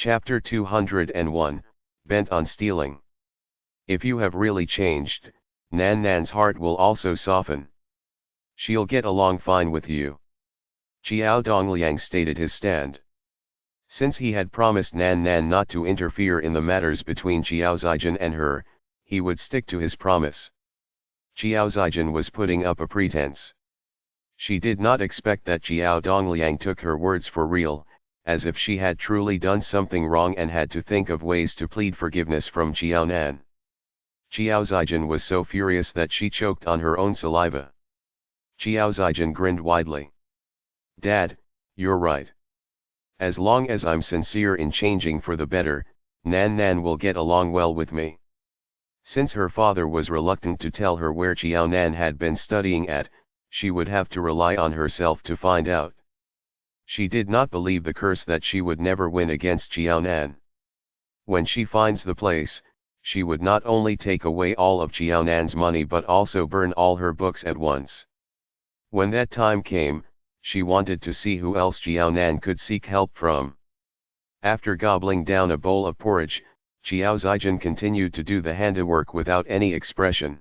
Chapter 201, Bent on Stealing. If you have really changed, Nan Nan's heart will also soften. She'll get along fine with you. Xiao Dongliang stated his stand. Since he had promised Nan Nan not to interfere in the matters between Xiao Zijin and her, he would stick to his promise. Xiao Zijin was putting up a pretense. She did not expect that Xiao Dongliang took her words for real, as if she had truly done something wrong and had to think of ways to plead forgiveness from Xiao Nan. Xiao Zijin was so furious that she choked on her own saliva. Xiao Zijin grinned widely. Dad, you're right. As long as I'm sincere in changing for the better, Nan Nan will get along well with me. Since her father was reluctant to tell her where Xiao Nan had been studying at, she would have to rely on herself to find out. She did not believe the curse that she would never win against Xiao Nan. When she finds the place, she would not only take away all of Xiao Nan's money but also burn all her books at once. When that time came, she wanted to see who else Xiao Nan could seek help from. After gobbling down a bowl of porridge, Xiao Zijin continued to do the handiwork without any expression.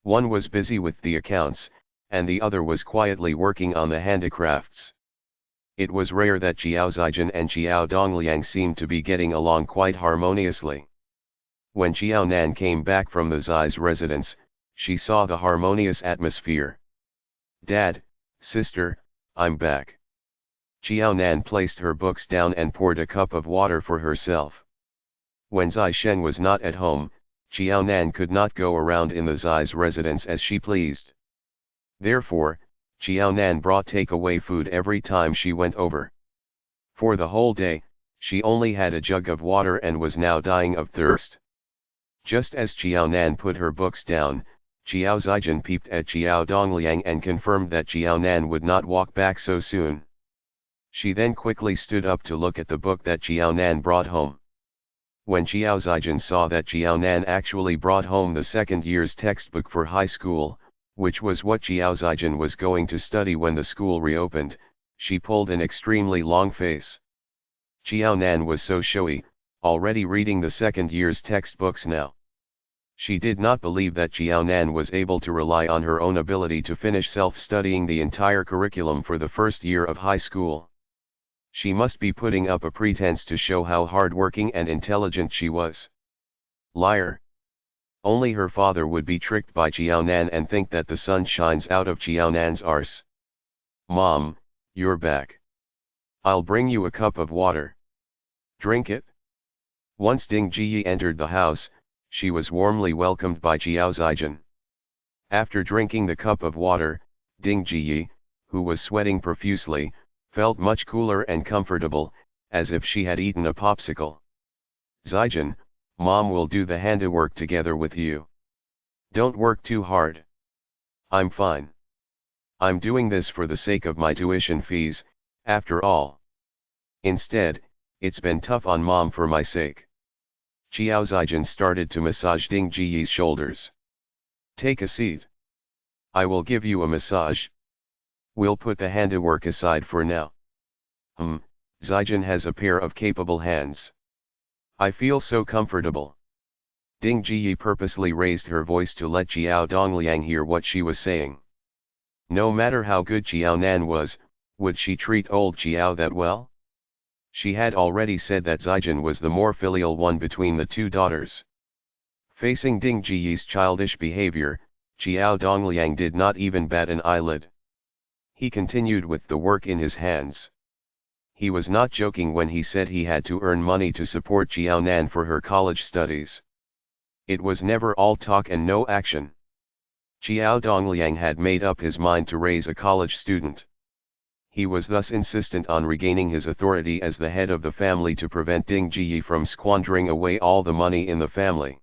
One was busy with the accounts, and the other was quietly working on the handicrafts. It was rare that Xiao Zijin and Xiao Dongliang seemed to be getting along quite harmoniously. When Xiao Nan came back from the Zai's residence, she saw the harmonious atmosphere. Dad, sister, I'm back. Xiao Nan placed her books down and poured a cup of water for herself. When Zai Shen was not at home, Xiao Nan could not go around in the Zai's residence as she pleased. Therefore, Xiao Nan brought takeaway food every time she went over. For the whole day, she only had a jug of water and was now dying of thirst. Just as Xiao Nan put her books down, Xiao Zijin peeped at Xiao Dongliang and confirmed that Xiao Nan would not walk back so soon. She then quickly stood up to look at the book that Xiao Nan brought home. When Xiao Zijin saw that Xiao Nan actually brought home the second year's textbook for high school, which was what Xiao Zijin was going to study when the school reopened, she pulled an extremely long face. Xiao Nan was so showy, already reading the second year's textbooks now. She did not believe that Xiao Nan was able to rely on her own ability to finish self-studying the entire curriculum for the first year of high school. She must be putting up a pretense to show how hard-working and intelligent she was. Liar. Only her father would be tricked by Xiao Nan and think that the sun shines out of Xiao Nan's arse. Mom, you're back. I'll bring you a cup of water. Drink it. Once Ding Jiyi entered the house, she was warmly welcomed by Xiao Zijin. After drinking the cup of water, Ding Jiyi, who was sweating profusely, felt much cooler and comfortable, as if she had eaten a popsicle. Zijin, Mom will do the handiwork together with you. Don't work too hard. I'm fine. I'm doing this for the sake of my tuition fees, after all. Instead, it's been tough on Mom for my sake. Xiao Zijin started to massage Ding Jiyi's shoulders. Take a seat. I will give you a massage. We'll put the handiwork aside for now. Zijin has a pair of capable hands. I feel so comfortable. Ding Jiyi purposely raised her voice to let Xiao Dongliang hear what she was saying. No matter how good Xiao Nan was, would she treat old Xiao that well? She had already said that Zijin was the more filial one between the two daughters. Facing Ding Jiyi's childish behavior, Xiao Dongliang did not even bat an eyelid. He continued with the work in his hands. He was not joking when he said he had to earn money to support Xiao Nan for her college studies. It was never all talk and no action. Xiao Dongliang had made up his mind to raise a college student. He was thus insistent on regaining his authority as the head of the family to prevent Ding Jiyi from squandering away all the money in the family.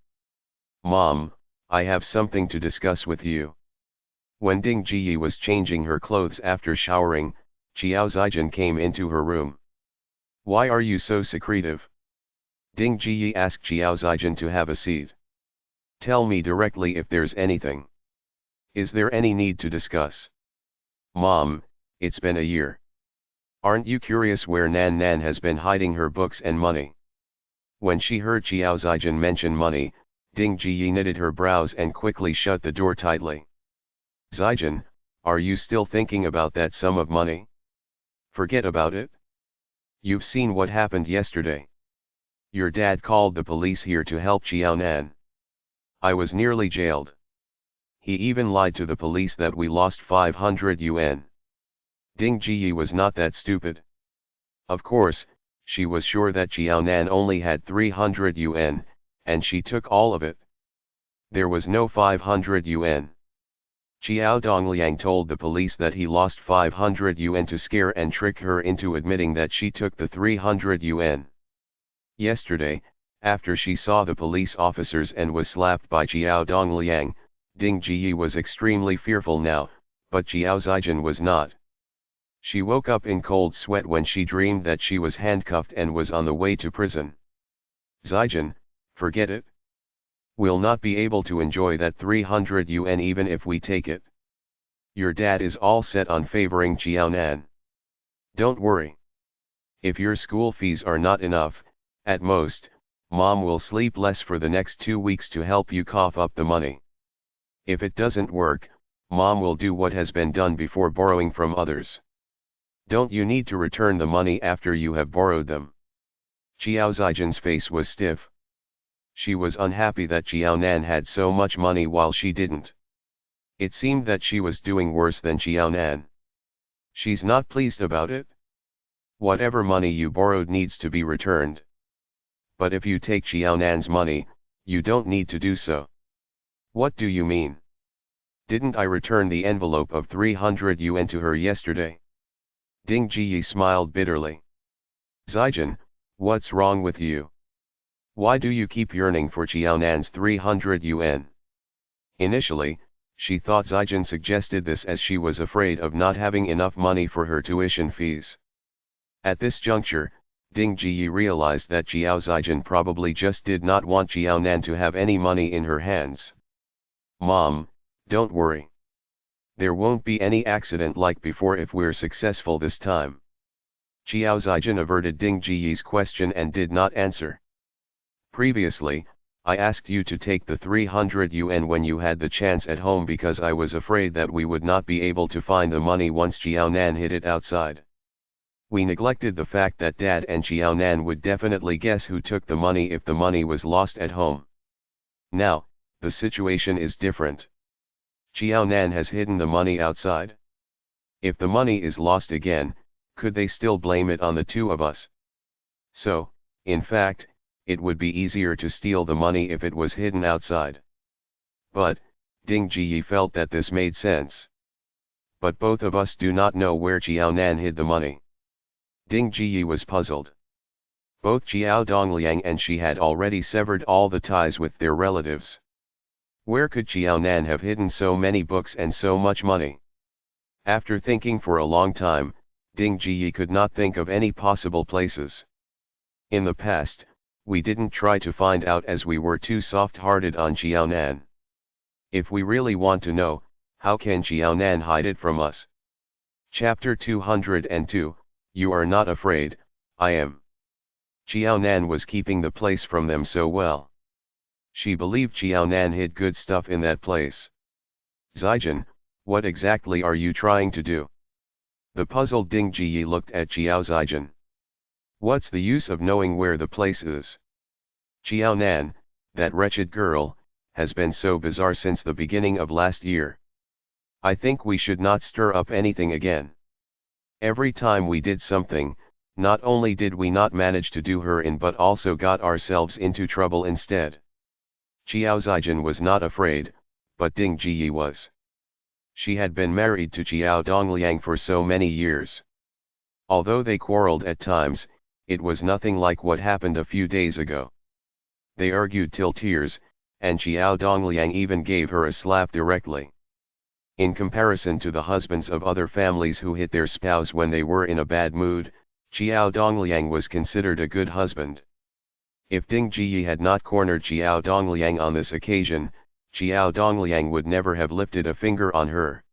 Mom, I have something to discuss with you. When Ding Jiyi was changing her clothes after showering, Xiao Zijin came into her room. Why are you so secretive? Ding Jiyi asked Xiao Zijin to have a seat. Tell me directly if there's anything. Is there any need to discuss? Mom, it's been a year. Aren't you curious where Nan Nan has been hiding her books and money? When she heard Xiao Zijin mention money, Ding Jiyi knitted her brows and quickly shut the door tightly. Zijin, are you still thinking about that sum of money? Forget about it. You've seen what happened yesterday. Your dad called the police here to help Xiao Nan. I was nearly jailed. He even lied to the police that we lost 500 yuan. Ding Jiyi was not that stupid. Of course, she was sure that Xiao Nan only had 300 yuan, and she took all of it. There was no 500 yuan. Xiao Dongliang told the police that he lost 500 yuan to scare and trick her into admitting that she took the 300 yuan. Yesterday, after she saw the police officers and was slapped by Xiao Dongliang, Ding Jiyi was extremely fearful now, but Xiao Zijin was not. She woke up in cold sweat when she dreamed that she was handcuffed and was on the way to prison. Zijin, forget it. We'll not be able to enjoy that 300 yuan even if we take it. Your dad is all set on favoring Xiao Nan. Don't worry. If your school fees are not enough, at most, Mom will sleep less for the next 2 weeks to help you cough up the money. If it doesn't work, Mom will do what has been done before, borrowing from others. Don't you need to return the money after you have borrowed them? Xiao Zijin's face was stiff. She was unhappy that Xiao Nan had so much money while she didn't. It seemed that she was doing worse than Xiao Nan. She's not pleased about it. Whatever money you borrowed needs to be returned. But if you take Xiao Nan's money, you don't need to do so. What do you mean? Didn't I return the envelope of 300 yuan to her yesterday? Ding Jiyi smiled bitterly. Zijin, what's wrong with you? Why do you keep yearning for Xiao Nan's 300 yuan? Initially, she thought Zijin suggested this as she was afraid of not having enough money for her tuition fees. At this juncture, Ding Jiyi realized that Xiao Zijin probably just did not want Xiao Nan to have any money in her hands. Mom, don't worry. There won't be any accident like before if we're successful this time. Xiao Zijin averted Ding Jiyi's question and did not answer. Previously, I asked you to take the 300 yuan when you had the chance at home because I was afraid that we would not be able to find the money once Xiao Nan hid it outside. We neglected the fact that Dad and Xiao Nan would definitely guess who took the money if the money was lost at home. Now, the situation is different. Xiao Nan has hidden the money outside. If the money is lost again, could they still blame it on the two of us? So, in fact, it would be easier to steal the money if it was hidden outside. But, Ding Jiyi felt that this made sense. But both of us do not know where Xiao Nan hid the money. Ding Jiyi was puzzled. Both Xiao Dongliang and she had already severed all the ties with their relatives. Where could Xiao Nan have hidden so many books and so much money? After thinking for a long time, Ding Jiyi could not think of any possible places. In the past, we didn't try to find out as we were too soft-hearted on Xiao Nan. If we really want to know, how can Xiao Nan hide it from us? Chapter 202, You Are Not Afraid, I Am. Xiao Nan was keeping the place from them so well. She believed Xiao Nan hid good stuff in that place. Zijin, what exactly are you trying to do? The puzzled Ding Jiyi looked at Xiao Zijin. What's the use of knowing where the place is? Xiao Nan, that wretched girl, has been so bizarre since the beginning of last year. I think we should not stir up anything again. Every time we did something, not only did we not manage to do her in but also got ourselves into trouble instead. Xiao Zijin was not afraid, but Ding Jiyi was. She had been married to Xiao Dongliang for so many years. Although they quarreled at times, it was nothing like what happened a few days ago. They argued till tears, and Xiao Dongliang even gave her a slap directly. In comparison to the husbands of other families who hit their spouse when they were in a bad mood, Xiao Dongliang was considered a good husband. If Ding Jiyi had not cornered Xiao Dongliang on this occasion, Xiao Dongliang would never have lifted a finger on her.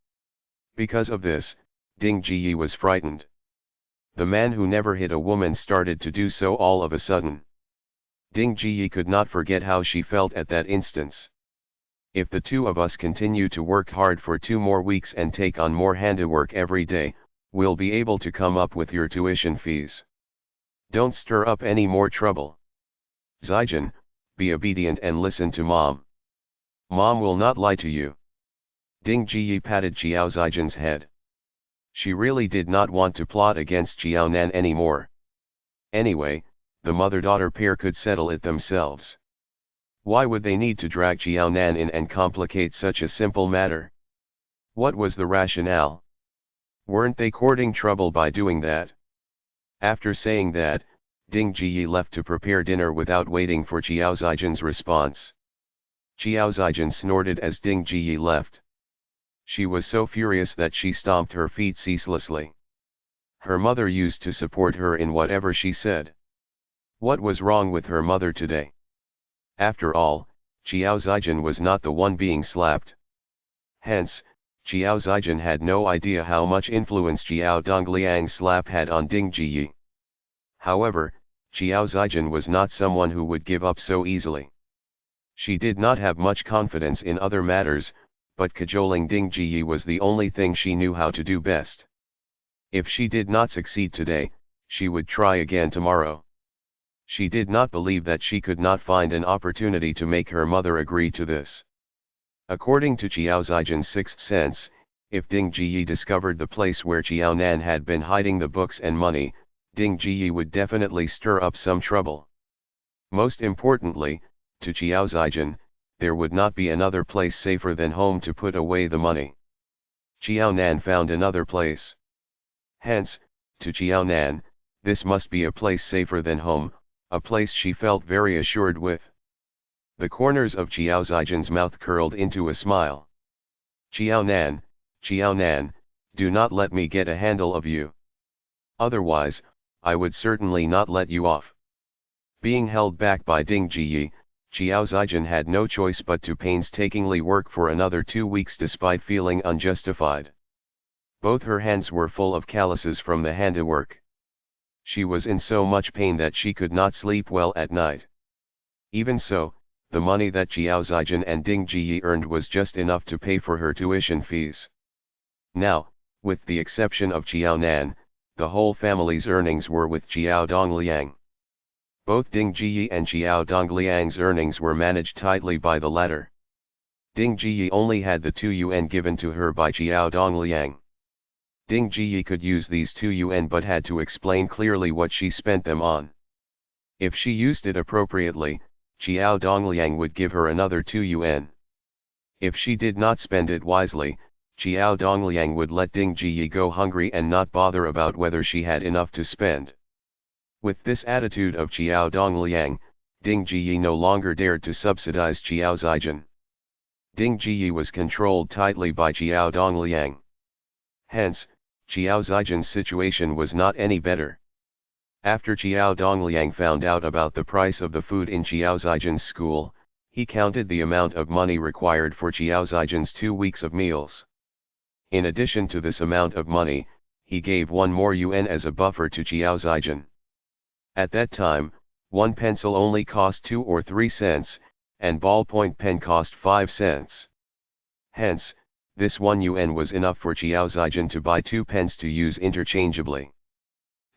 Because of this, Ding Jiyi was frightened. The man who never hit a woman started to do so all of a sudden. Ding Jiyi could not forget how she felt at that instance. If the two of us continue to work hard for 2 more weeks and take on more handiwork every day, we'll be able to come up with your tuition fees. Don't stir up any more trouble. Zijin, be obedient and listen to mom. Mom will not lie to you. Ding Jiyi patted Xiao Zijin's head. She really did not want to plot against Xiao Nan anymore. Anyway, the mother-daughter pair could settle it themselves. Why would they need to drag Xiao Nan in and complicate such a simple matter? What was the rationale? Weren't they courting trouble by doing that? After saying that, Ding Jiyi left to prepare dinner without waiting for Xiao Zijin's response. Xiao Zijin snorted as Ding Jiyi left. She was so furious that she stomped her feet ceaselessly. Her mother used to support her in whatever she said. What was wrong with her mother today? After all, Xiao Zijin was not the one being slapped. Hence, Xiao Zijin had no idea how much influence Xiao Dongliang's slap had on Ding Jiyi. However, Xiao Zijin was not someone who would give up so easily. She did not have much confidence in other matters, but cajoling Ding Jiyi was the only thing she knew how to do best. If she did not succeed today, she would try again tomorrow. She did not believe that she could not find an opportunity to make her mother agree to this. According to Xiao Zijin's sixth sense, if Ding Jiyi discovered the place where Xiao Nan had been hiding the books and money, Ding Jiyi would definitely stir up some trouble. Most importantly, to Xiao Zijin, there would not be another place safer than home to put away the money. Xiao Nan found another place. Hence, to Xiao Nan, this must be a place safer than home, a place she felt very assured with. The corners of Xiao Zijin's mouth curled into a smile. Xiao Nan, do not let me get a handle of you. Otherwise, I would certainly not let you off. Being held back by Ding Jiyi, Xiao Zijin had no choice but to painstakingly work for another 2 weeks despite feeling unjustified. Both her hands were full of calluses from the handiwork. She was in so much pain that she could not sleep well at night. Even so, the money that Xiao Zijin and Ding Jiyi earned was just enough to pay for her tuition fees. Now, with the exception of Xiao Nan, the whole family's earnings were with Xiao Dongliang. Both Ding Jiyi and Xiao Dongliang's earnings were managed tightly by the latter. Ding Jiyi only had the 2 yuan given to her by Xiao Dongliang. Ding Jiyi could use these 2 yuan but had to explain clearly what she spent them on. If she used it appropriately, Xiao Dongliang would give her another 2 yuan. If she did not spend it wisely, Xiao Dongliang would let Ding Jiyi go hungry and not bother about whether she had enough to spend. With this attitude of Xiao Dongliang, Ding Jiyi no longer dared to subsidize Xiao Zijin. Ding Jiyi was controlled tightly by Xiao Dongliang. Hence, Xiao Zijin's situation was not any better. After Xiao Dongliang found out about the price of the food in Xiao Zijin's school, he counted the amount of money required for Xiao Zijin's 2 weeks of meals. In addition to this amount of money, he gave 1 more yuan as a buffer to Xiao Zijin. At that time, 1 pencil only cost 2 or 3 cents, and ballpoint pen cost 5 cents. Hence, this 1 yuan was enough for Xiao Zijin to buy 2 pens to use interchangeably.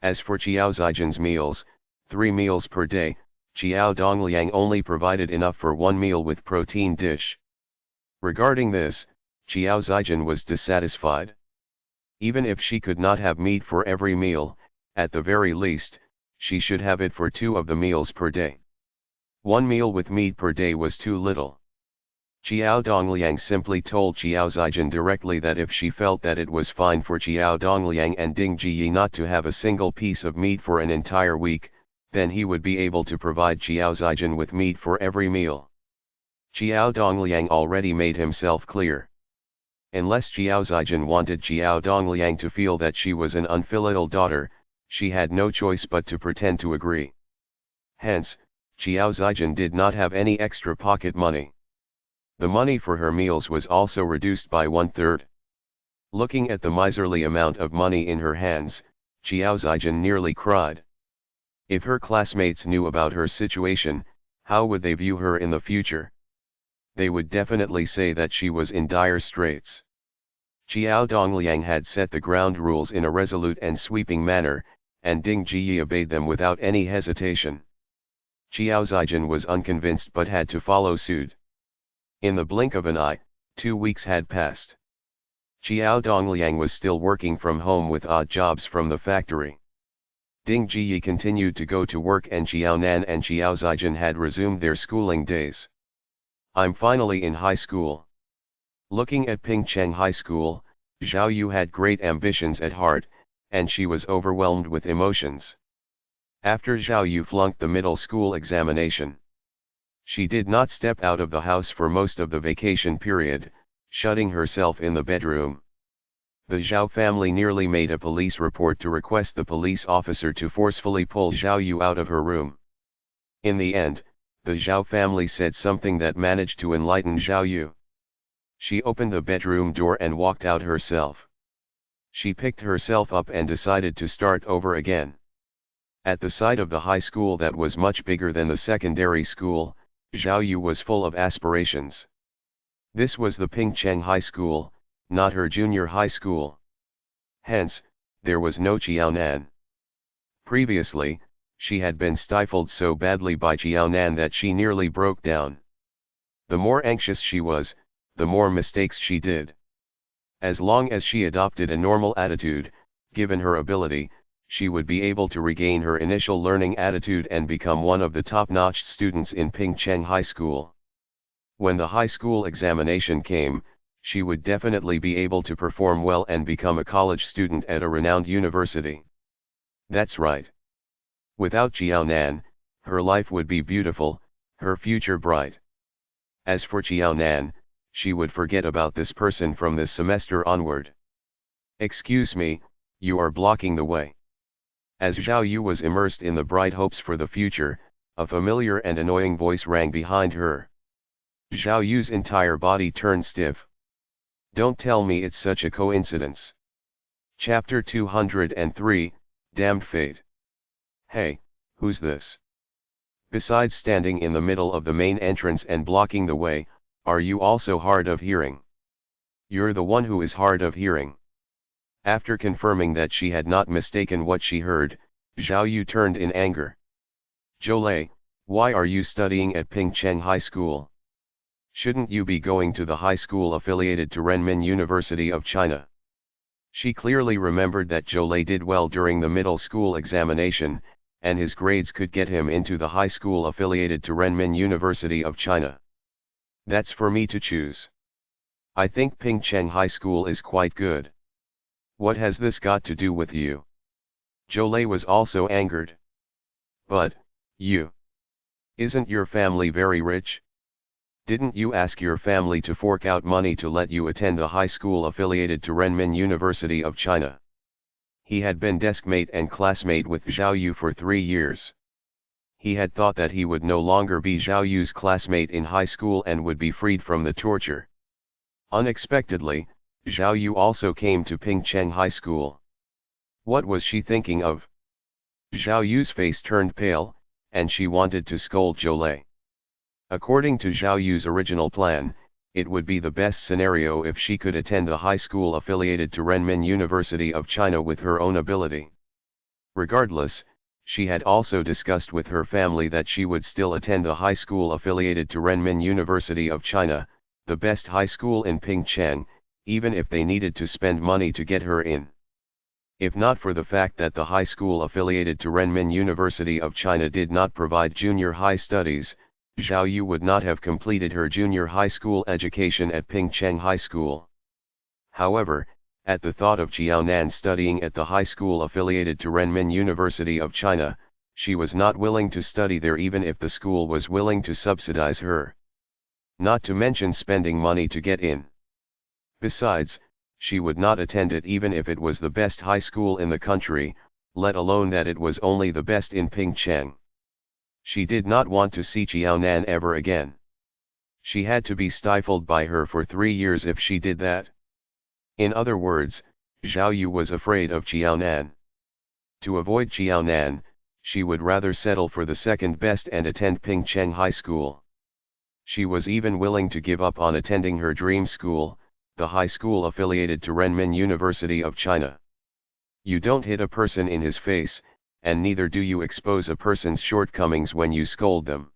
As for Xiao Zijin's meals, 3 meals per day, Xiao Dongliang only provided enough for 1 meal with protein dish. Regarding this, Xiao Zijin was dissatisfied. Even if she could not have meat for every meal, at the very least, she should have it for 2 of the meals per day. 1 meal with meat per day was too little. Xiao Dongliang simply told Xiao Zijin directly that if she felt that it was fine for Xiao Dongliang and Ding Jiyi not to have a single piece of meat for an entire week, then he would be able to provide Xiao Zijin with meat for every meal. Xiao Dongliang already made himself clear. Unless Xiao Zijin wanted Xiao Dongliang to feel that she was an unfilial daughter, she had no choice but to pretend to agree. Hence, Xiao Zijin did not have any extra pocket money. The money for her meals was also reduced by 1/3. Looking at the miserly amount of money in her hands, Xiao Zijin nearly cried. If her classmates knew about her situation, how would they view her in the future? They would definitely say that she was in dire straits. Xiao Dongliang had set the ground rules in a resolute and sweeping manner, and Ding Jiyi obeyed them without any hesitation. Xiao Zijin was unconvinced but had to follow suit. In the blink of an eye, 2 weeks had passed. Xiao Dongliang was still working from home with odd jobs from the factory. Ding Jiyi continued to go to work and Xiao Nan and Xiao Zijin had resumed their schooling days. I'm finally in high school. Looking at Pingcheng High School, Zhao Yu had great ambitions at heart, and she was overwhelmed with emotions. After Zhao Yu flunked the middle school examination, she did not step out of the house for most of the vacation period, shutting herself in the bedroom. The Zhao family nearly made a police report to request the police officer to forcefully pull Zhao Yu out of her room. In the end, the Zhao family said something that managed to enlighten Zhao Yu. She opened the bedroom door and walked out herself. She picked herself up and decided to start over again. At the sight of the high school that was much bigger than the secondary school, Zhao Yu was full of aspirations. This was the Pingcheng High School, not her junior high school. Hence, there was no Qiaonan. Previously, she had been stifled so badly by Qiaonan that she nearly broke down. The more anxious she was, the more mistakes she did. As long as she adopted a normal attitude, given her ability, she would be able to regain her initial learning attitude and become one of the top-notch students in Pingcheng High School. When the high school examination came, she would definitely be able to perform well and become a college student at a renowned university. That's right. Without Qiaonan, her life would be beautiful, her future bright. As for Qiaonan, she would forget about this person from this semester onward. Excuse me, you are blocking the way. As Zhao Yu was immersed in the bright hopes for the future, a familiar and annoying voice rang behind her. Zhao Yu's entire body turned stiff. Don't tell me it's such a coincidence. Chapter 203, Damned Fate. Hey, who's this? Besides standing in the middle of the main entrance and blocking the way, are you also hard of hearing? You're the one who is hard of hearing. After confirming that she had not mistaken what she heard, Zhao Yu turned in anger. Zhou, why are you studying at Pingcheng High School? Shouldn't you be going to the high school affiliated to Renmin University of China? She clearly remembered that Zhou did well during the middle school examination, and his grades could get him into the high school affiliated to Renmin University of China. That's for me to choose. I think Pingcheng High School is quite good. What has this got to do with you? Zhou was also angered. But, you. Isn't your family very rich? Didn't you ask your family to fork out money to let you attend the high school affiliated to Renmin University of China? He had been deskmate and classmate with Zhao Yu for 3 years. He had thought that he would no longer be Zhao Yu's classmate in high school and would be freed from the torture. Unexpectedly, Zhao Yu also came to Pingcheng High School. What was she thinking of? Zhao Yu's face turned pale, and she wanted to scold Zhou. According to Zhao Yu's original plan, it would be the best scenario if she could attend the high school affiliated to Renmin University of China with her own ability. Regardless, she had also discussed with her family that she would still attend the high school affiliated to Renmin University of China, the best high school in Pingcheng, even if they needed to spend money to get her in. If not for the fact that the high school affiliated to Renmin University of China did not provide junior high studies, Zhao Yu would not have completed her junior high school education at Pingcheng High School. However, at the thought of Qiaonan studying at the high school affiliated to Renmin University of China, she was not willing to study there even if the school was willing to subsidize her. Not to mention spending money to get in. Besides, she would not attend it even if it was the best high school in the country, let alone that it was only the best in Pingcheng. She did not want to see Qiaonan ever again. She had to be stifled by her for 3 years if she did that. In other words, Zhao Yu was afraid of Qiaonan. To avoid Jiaonan, she would rather settle for the second best and attend Pingcheng High School. She was even willing to give up on attending her dream school, the high school affiliated to Renmin University of China. You don't hit a person in his face, and neither do you expose a person's shortcomings when you scold them.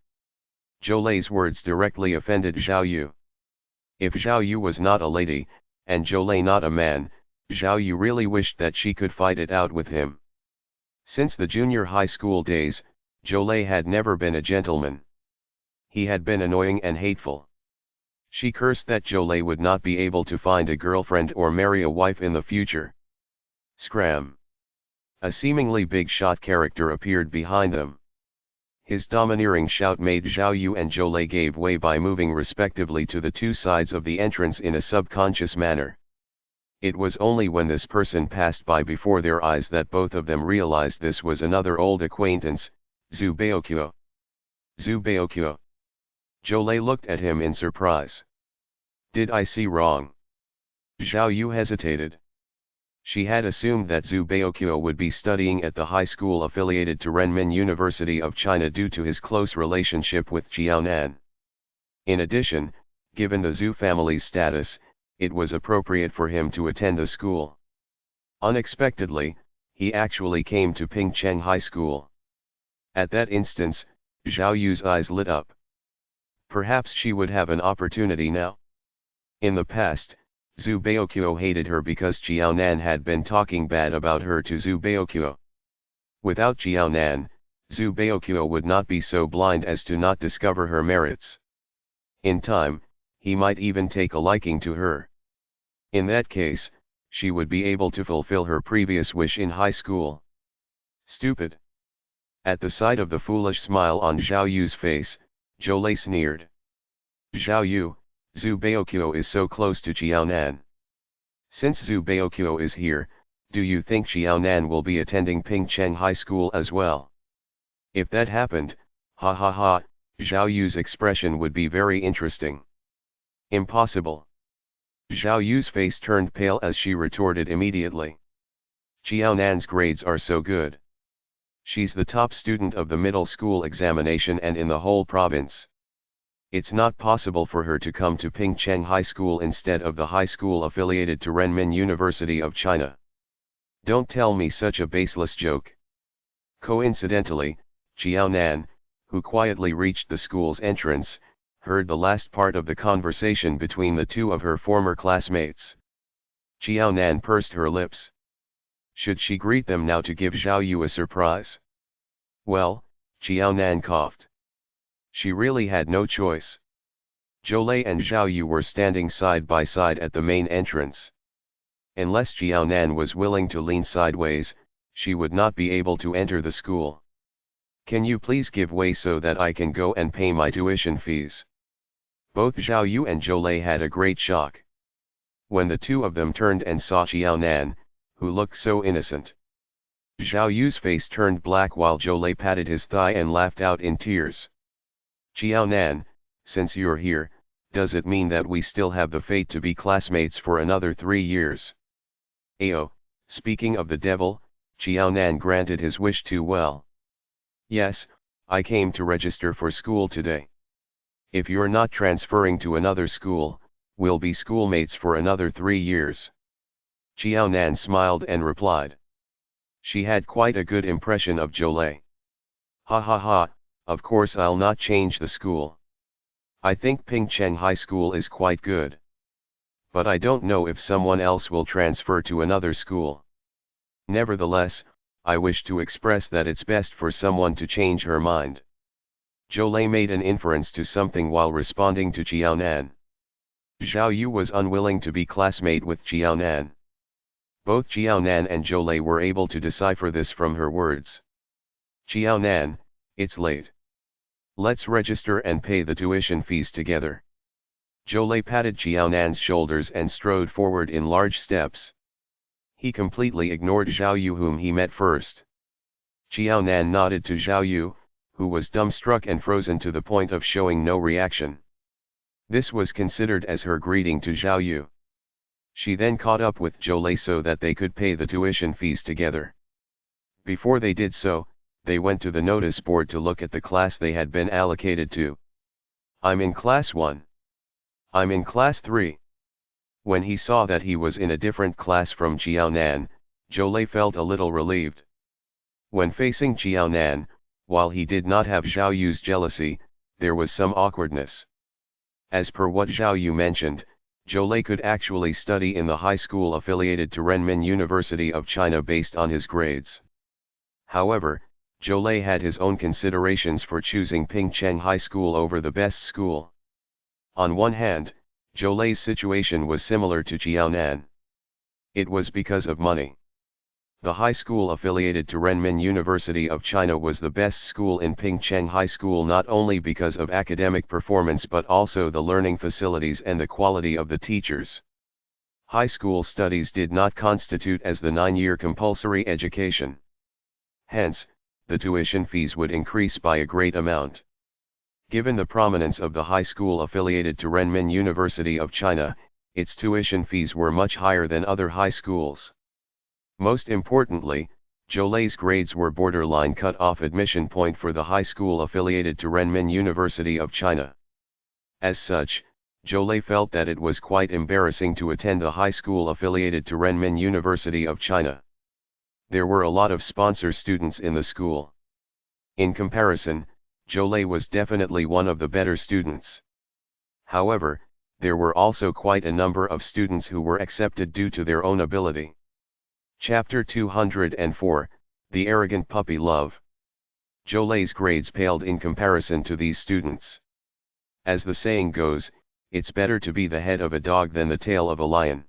Zhou Lei's words directly offended Zhao Yu. If Zhao Yu was not a lady, and Zhou Lei not a man, Zhao Yu really wished that she could fight it out with him. Since the junior high school days, Zhou Lei had never been a gentleman. He had been annoying and hateful. She cursed that Zhou Lei would not be able to find a girlfriend or marry a wife in the future. Scram! A seemingly big shot character appeared behind them. His domineering shout made Zhao Yu and Zhou Lei give way by moving respectively to the two sides of the entrance in a subconscious manner. It was only when this person passed by before their eyes that both of them realized this was another old acquaintance, Zhu Baoqiu. Zhu Baoqiu. Zhou Lei looked at him in surprise. Did I see wrong? Zhao Yu hesitated. She had assumed that Zhu Baoqiu would be studying at the high school affiliated to Renmin University of China due to his close relationship with Jiaonan. In addition, given the Zhu family's status, it was appropriate for him to attend the school. Unexpectedly, he actually came to Pingcheng High School. At that instance, Zhao Yu's eyes lit up. Perhaps she would have an opportunity now. In the past, Zhu Baoqiu hated her because Jiaonan had been talking bad about her to Zhu Baoqiu. Without Jiaonan, Zhu Baoqiu would not be so blind as to not discover her merits. In time, he might even take a liking to her. In that case, she would be able to fulfill her previous wish in high school. Stupid! At the sight of the foolish smile on Zhao Yu's face, Zhou Lei sneered. Zhao Yu, Zhu Baoqiu is so close to Jiaonan. Since Zhu Baoqiu is here, do you think Jiaonan will be attending Pingcheng High School as well? If that happened, ha ha ha, Zhao Yu's expression would be very interesting. Impossible. Zhao Yu's face turned pale as she retorted immediately. Jiaonan's grades are so good. She's the top student of the middle school examination and in the whole province. It's not possible for her to come to Pingcheng High School instead of the high school affiliated to Renmin University of China. Don't tell me such a baseless joke. Coincidentally, Jiaonan, who quietly reached the school's entrance, heard the last part of the conversation between the two of her former classmates. Jiaonan pursed her lips. Should she greet them now to give Zhao Yu a surprise? Well, Jiaonan coughed. She really had no choice. Zhou Lei and Zhao Yu were standing side by side at the main entrance. Unless Jiaonan was willing to lean sideways, she would not be able to enter the school. Can you please give way so that I can go and pay my tuition fees? Both Zhao Yu and Zhou Lei had a great shock. When the two of them turned and saw Jiaonan, who looked so innocent, Zhao Yu's face turned black while Zhou Lei patted his thigh and laughed out in tears. Jiaonan, since you're here, does it mean that we still have the fate to be classmates for another 3 years? Ayo, speaking of the devil, Jiaonan granted his wish too well. Yes, I came to register for school today. If you're not transferring to another school, we'll be schoolmates for another 3 years. Jiaonan smiled and replied. She had quite a good impression of Zhou Lei. Ha ha ha, of course I'll not change the school. I think Pingcheng High School is quite good. But I don't know if someone else will transfer to another school. Nevertheless, I wish to express that it's best for someone to change her mind. Zhou Lei made an inference to something while responding to Jiaonan. Zhao Yu was unwilling to be classmate with Jiaonan. Both Jiaonan and Zhou Lei were able to decipher this from her words. Jiaonan, it's late. Let's register and pay the tuition fees together. Zhou Lei patted Jiaonan's shoulders and strode forward in large steps. He completely ignored Zhao Yu whom he met first. Jiaonan nodded to Zhao Yu, who was dumbstruck and frozen to the point of showing no reaction. This was considered as her greeting to Zhao Yu. She then caught up with Zhou Lei so that they could pay the tuition fees together. Before they did so, they went to the notice board to look at the class they had been allocated to. "I'm in class 1. I'm in class 3. When he saw that he was in a different class from Jiaonan, Zhou felt a little relieved. When facing Jiaonan, while he did not have Zhao Yu's jealousy, there was some awkwardness. As per what Zhao Yu mentioned, Zhou could actually study in the high school affiliated to Renmin University of China based on his grades. However, Zhou had his own considerations for choosing Pingcheng High School over the best school. On one hand, Zhou's situation was similar to Jiaonan. It was because of money. The high school affiliated to Renmin University of China was the best school in Pingcheng High School not only because of academic performance but also the learning facilities and the quality of the teachers. High school studies did not constitute as the 9-year compulsory education. Hence, the tuition fees would increase by a great amount. Given the prominence of the high school affiliated to Renmin University of China, its tuition fees were much higher than other high schools. Most importantly, Zhou's grades were borderline cut-off admission point for the high school affiliated to Renmin University of China. As such, Zhou felt that it was quite embarrassing to attend the high school affiliated to Renmin University of China. There were a lot of sponsor students in the school. In comparison, Zhou was definitely one of the better students. However, there were also quite a number of students who were accepted due to their own ability. Chapter 204, The Arrogant Puppy Love. Zhou's grades paled in comparison to these students. As the saying goes, it's better to be the head of a dog than the tail of a lion.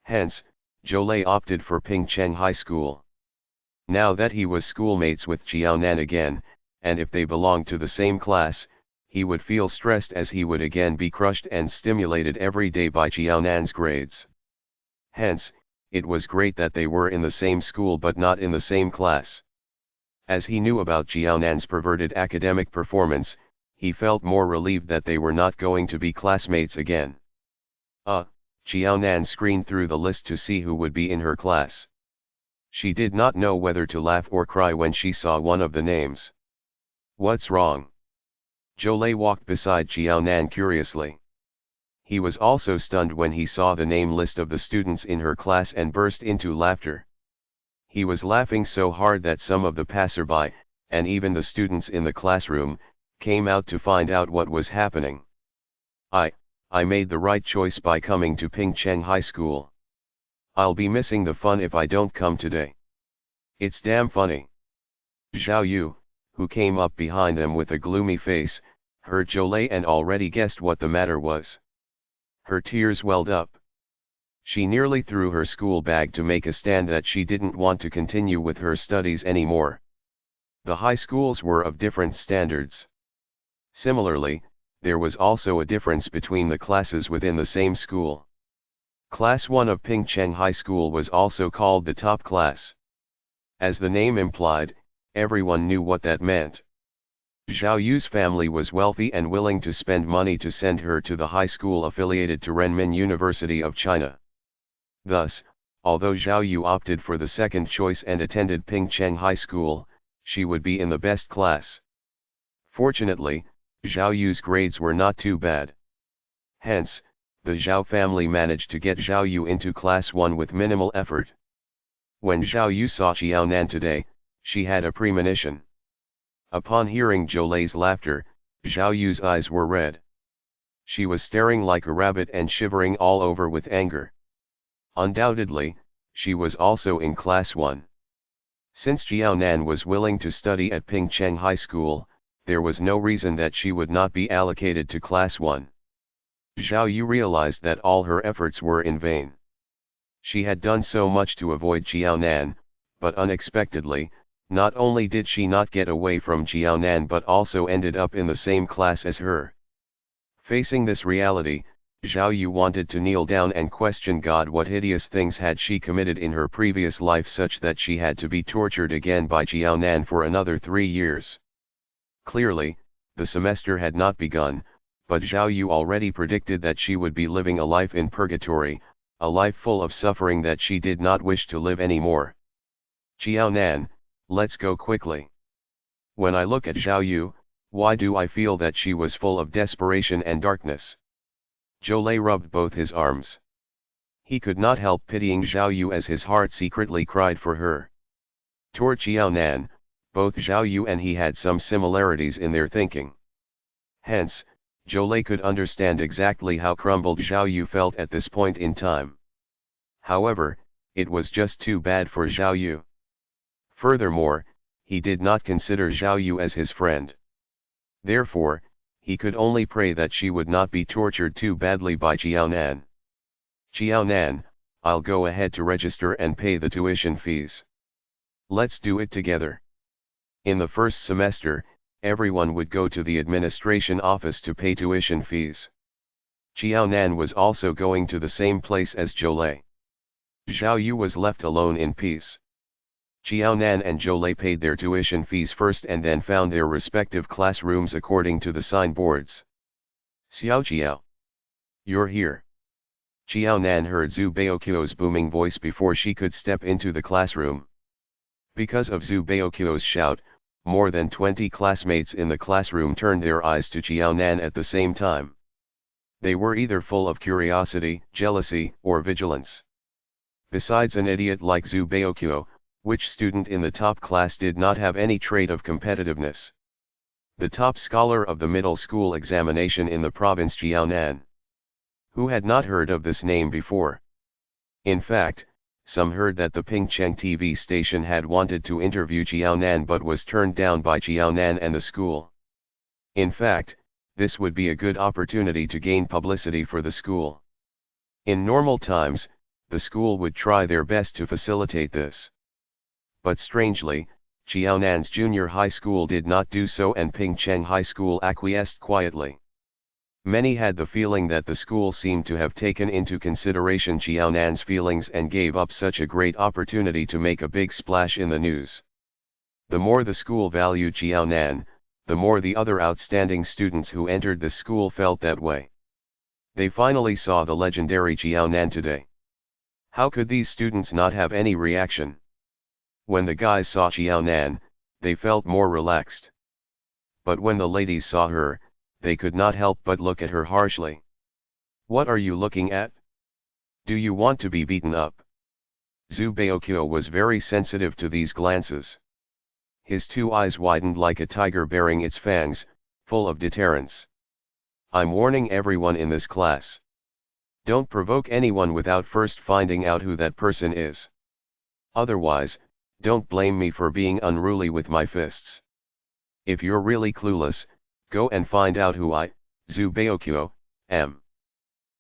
Hence, Zhou opted for Pingcheng High School. Now that he was schoolmates with Jiaonan again, and if they belonged to the same class, he would feel stressed as he would again be crushed and stimulated every day by Jiaonan's grades. Hence, it was great that they were in the same school but not in the same class. As he knew about Jiaonan's perverted academic performance, he felt more relieved that they were not going to be classmates again. Jiaonan screened through the list to see who would be in her class. She did not know whether to laugh or cry when she saw one of the names. "What's wrong?" Zhou walked beside Jiaonan curiously. He was also stunned when he saw the name list of the students in her class and burst into laughter. He was laughing so hard that some of the passerby, and even the students in the classroom, came out to find out what was happening. I made the right choice by coming to Pingcheng High School. I'll be missing the fun if I don't come today. It's damn funny." Zhao Yu, who came up behind them with a gloomy face, heard Zhou and already guessed what the matter was. Her tears welled up. She nearly threw her school bag to make a stand that she didn't want to continue with her studies anymore. The high schools were of different standards. Similarly, there was also a difference between the classes within the same school. Class 1 of Pingcheng High School was also called the top class. As the name implied, everyone knew what that meant. Zhao Yu's family was wealthy and willing to spend money to send her to the high school affiliated to Renmin University of China. Thus, although Zhao Yu opted for the second choice and attended Pingcheng High School, she would be in the best class. Fortunately, Zhao Yu's grades were not too bad. Hence, the Zhao family managed to get Zhao Yu into class 1 with minimal effort. When Zhao Yu saw Jiaonan today, she had a premonition. Upon hearing Zhou's laughter, Zhao Yu's eyes were red. She was staring like a rabbit and shivering all over with anger. Undoubtedly, she was also in class 1. Since Jiaonan was willing to study at Pingcheng High School, there was no reason that she would not be allocated to class 1. Zhao Yu realized that all her efforts were in vain. She had done so much to avoid Jiaonan, but unexpectedly, not only did she not get away from Jiaonan but also ended up in the same class as her. Facing this reality, Zhao Yu wanted to kneel down and question God, what hideous things had she committed in her previous life such that she had to be tortured again by Jiaonan for another 3 years. Clearly, the semester had not begun, but Zhao Yu already predicted that she would be living a life in purgatory, a life full of suffering that she did not wish to live anymore. Jiaonan, Let's go quickly. When I look at Zhao Yu, why do I feel that she was full of desperation and darkness? Zhou rubbed both his arms. He could not help pitying Zhao Yu as his heart secretly cried for her. Toward Qiao Nan, both Zhao Yu and he had some similarities in their thinking. Hence, Zhou could understand exactly how crumbled Zhao Yu felt at this point in time. However, it was just too bad for Zhao Yu. Furthermore, he did not consider Zhao Yu as his friend. Therefore, he could only pray that she would not be tortured too badly by Qiao Nan. Qiao Nan, I'll go ahead to register and pay the tuition fees. Let's do it together. In the first semester, everyone would go to the administration office to pay tuition fees. Qiao Nan was also going to the same place as Zhou. Zhao Yu was left alone in peace. Qiao Nan and Zhou paid their tuition fees first and then found their respective classrooms according to the signboards. Xiao Qiao. You're here. Qiao Nan heard Zhu Baoqiu's booming voice before she could step into the classroom. Because of Zhu Baoqiu's shout, more than 20 classmates in the classroom turned their eyes to Qiao Nan at the same time. They were either full of curiosity, jealousy, or vigilance. Besides an idiot like Zhu Baoqiu, which student in the top class did not have any trait of competitiveness? The top scholar of the middle school examination in the province Jiaonan. Who had not heard of this name before? In fact, some heard that the Pingcheng TV station had wanted to interview Jiaonan but was turned down by Jiaonan and the school. In fact, this would be a good opportunity to gain publicity for the school. In normal times, the school would try their best to facilitate this. But strangely, Jiaonan's junior high school did not do so and Pingcheng High School acquiesced quietly. Many had the feeling that the school seemed to have taken into consideration Jiaonan's feelings and gave up such a great opportunity to make a big splash in the news. The more the school valued Jiaonan, the more the other outstanding students who entered the school felt that way. They finally saw the legendary Jiaonan today. How could these students not have any reaction? When the guys saw Jiaonan, they felt more relaxed. But when the ladies saw her, they could not help but look at her harshly. What are you looking at? Do you want to be beaten up? Zhu Baoqiu was very sensitive to these glances. His two eyes widened like a tiger baring its fangs, full of deterrence. I'm warning everyone in this class. Don't provoke anyone without first finding out who that person is. Otherwise, don't blame me for being unruly with my fists. If you're really clueless, go and find out who I, Zhu Baoqiu, am.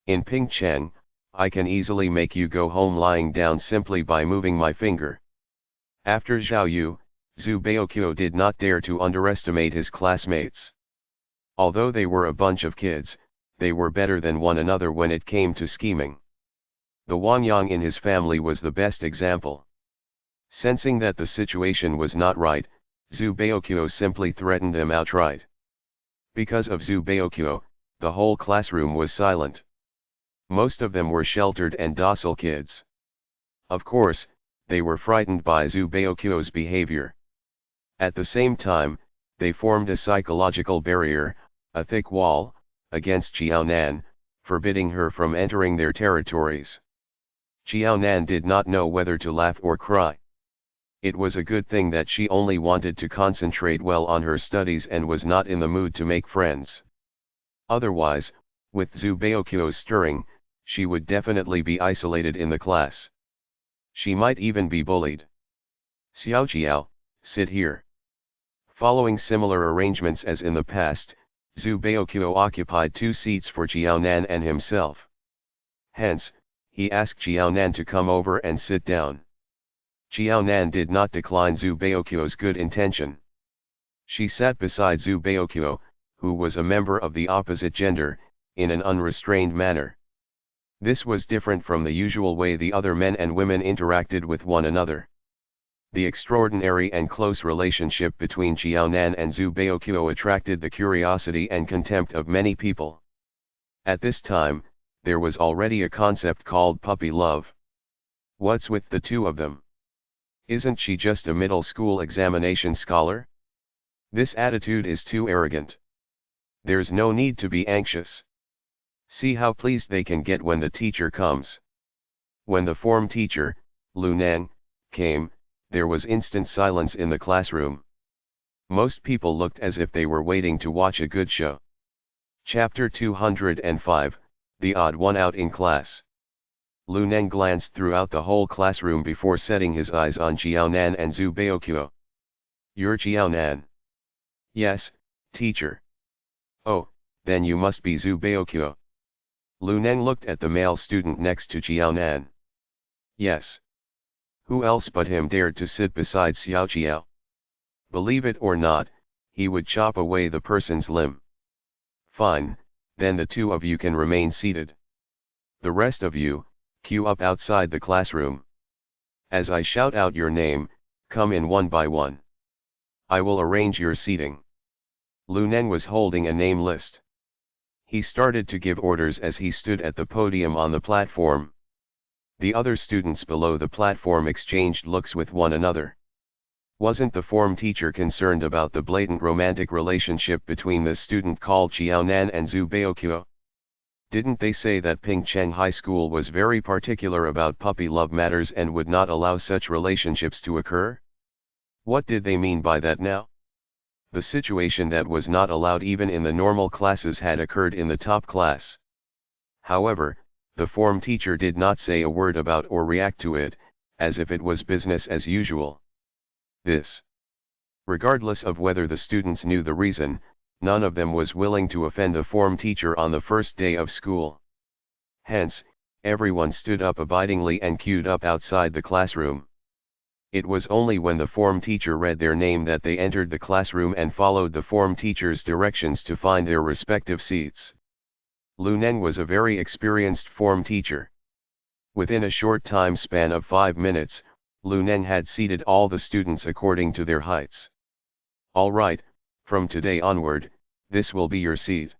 In Pingcheng, I can easily make you go home lying down simply by moving my finger. After Zhao Yu, Zhu Baoqiu did not dare to underestimate his classmates. Although they were a bunch of kids, they were better than one another when it came to scheming. The Wangyang in his family was the best example. Sensing that the situation was not right, Zhu Baoqiu simply threatened them outright. Because of Zhu Baoqiu, the whole classroom was silent. Most of them were sheltered and docile kids. Of course, they were frightened by Zhu Baoqiu's behavior. At the same time, they formed a psychological barrier, a thick wall, against Jiaonan, forbidding her from entering their territories. Jiaonan did not know whether to laugh or cry. It was a good thing that she only wanted to concentrate well on her studies and was not in the mood to make friends. Otherwise, with Zhu Baoqiu's stirring, she would definitely be isolated in the class. She might even be bullied. Xiao Qiao, sit here. Following similar arrangements as in the past, Zhu Baoqiu occupied 2 seats for Jiaonan and himself. Hence, he asked Jiaonan to come over and sit down. Jiaonan did not decline Zhu Baoqiu's good intention. She sat beside Zhu Baoqiu, who was a member of the opposite gender, in an unrestrained manner. This was different from the usual way the other men and women interacted with one another. The extraordinary and close relationship between Jiaonan and Zhu Baoqiu attracted the curiosity and contempt of many people. At this time, there was already a concept called puppy love. What's with the two of them? Isn't she just a middle school examination scholar? This attitude is too arrogant. There's no need to be anxious. See how pleased they can get when the teacher comes. When the form teacher, Lu Nang, came, there was instant silence in the classroom. Most people looked as if they were waiting to watch a good show. Chapter 205, The Odd One Out in Class. Lu Neng glanced throughout the whole classroom before setting his eyes on Jiaonan and Zhu Baoqiu. You're Jiaonan? Yes, teacher. Oh, then you must be Zhu Baoqiu. Lu Neng looked at the male student next to Jiaonan. Yes. Who else but him dared to sit beside Xiao Qiao? Believe it or not, he would chop away the person's limb. Fine, then the two of you can remain seated. The rest of you, queue up outside the classroom. As I shout out your name, come in one by one. I will arrange your seating. Lu Neng was holding a name list. He started to give orders as he stood at the podium on the platform. The other students below the platform exchanged looks with one another. Wasn't the form teacher concerned about the blatant romantic relationship between the student called Jiaonan and Zhu Baoqiu? Didn't they say that Pingcheng High School was very particular about puppy love matters and would not allow such relationships to occur? What did they mean by that now? The situation that was not allowed even in the normal classes had occurred in the top class. However, the form teacher did not say a word about or react to it, as if it was business as usual. This. Regardless of whether the students knew the reason, none of them was willing to offend the form teacher on the first day of school. Hence, everyone stood up abidingly and queued up outside the classroom. It was only when the form teacher read their name that they entered the classroom and followed the form teacher's directions to find their respective seats. Lu Neng was a very experienced form teacher. Within a short time span of 5 minutes, Lu Neng had seated all the students according to their heights. All right, from today onward, this will be your seat.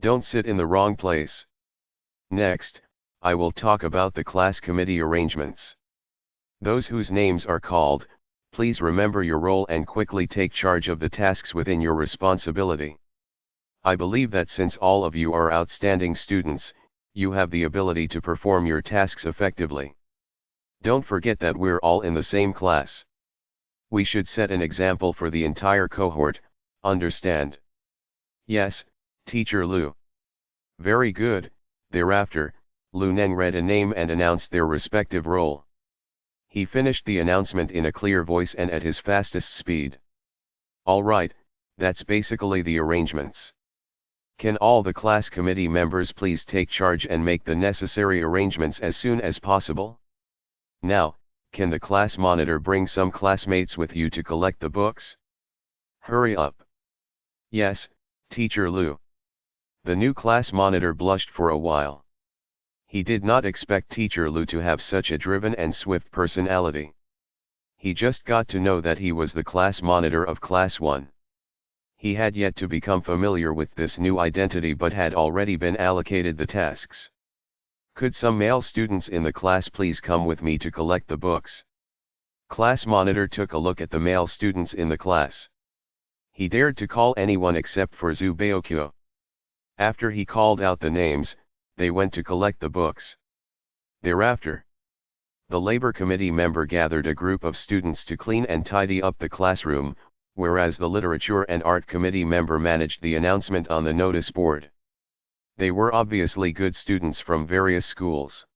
Don't sit in the wrong place. Next, I will talk about the class committee arrangements. Those whose names are called, please remember your role and quickly take charge of the tasks within your responsibility. I believe that since all of you are outstanding students, you have the ability to perform your tasks effectively. Don't forget that we're all in the same class. We should set an example for the entire cohort, understand? Yes, Teacher Lu. Very good. Thereafter, Lu Neng read a name and announced their respective role. He finished the announcement in a clear voice and at his fastest speed. All right, that's basically the arrangements. Can all the class committee members please take charge and make the necessary arrangements as soon as possible? Now, can the class monitor bring some classmates with you to collect the books? Hurry up. Yes, Teacher Lu. The new class monitor blushed for a while. He did not expect Teacher Lu to have such a driven and swift personality. He just got to know that he was the class monitor of Class 1. He had yet to become familiar with this new identity but had already been allocated the tasks. Could some male students in the class please come with me to collect the books? Class monitor took a look at the male students in the class. He dared to call anyone except for Zhu Baoqiu. After he called out the names, they went to collect the books. Thereafter, the labor committee member gathered a group of students to clean and tidy up the classroom, whereas the literature and art committee member managed the announcement on the notice board. They were obviously good students from various schools.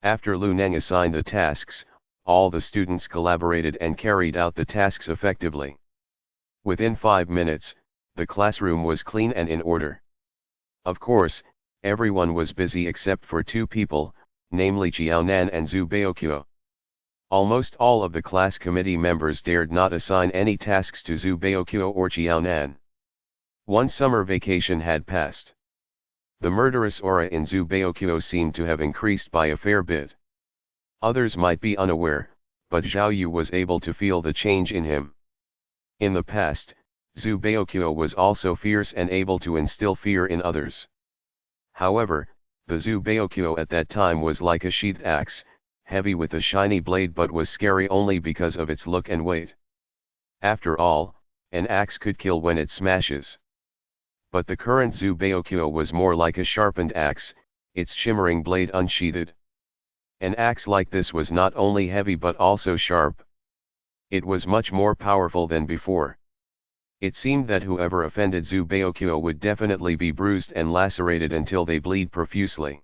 After Lu Neng assigned the tasks, all the students collaborated and carried out the tasks effectively. Within 5 minutes, the classroom was clean and in order. Of course, everyone was busy except for 2 people, namely Jiaonan and Zhu Baoqiu. Almost all of the class committee members dared not assign any tasks to Zhu Baoqiu or Jiaonan. One summer vacation had passed. The murderous aura in Zhu Baoqiu seemed to have increased by a fair bit. Others might be unaware, but Zhao Yu was able to feel the change in him. In the past, Zhu Baoqiu was also fierce and able to instill fear in others. However, the Zhu Baoqiu at that time was like a sheathed axe, heavy with a shiny blade, but was scary only because of its look and weight. After all, an axe could kill when it smashes. But the current Zubeokyo was more like a sharpened axe, its shimmering blade unsheathed. An axe like this was not only heavy but also sharp. It was much more powerful than before. It seemed that whoever offended Zubeokyo would definitely be bruised and lacerated until they bleed profusely.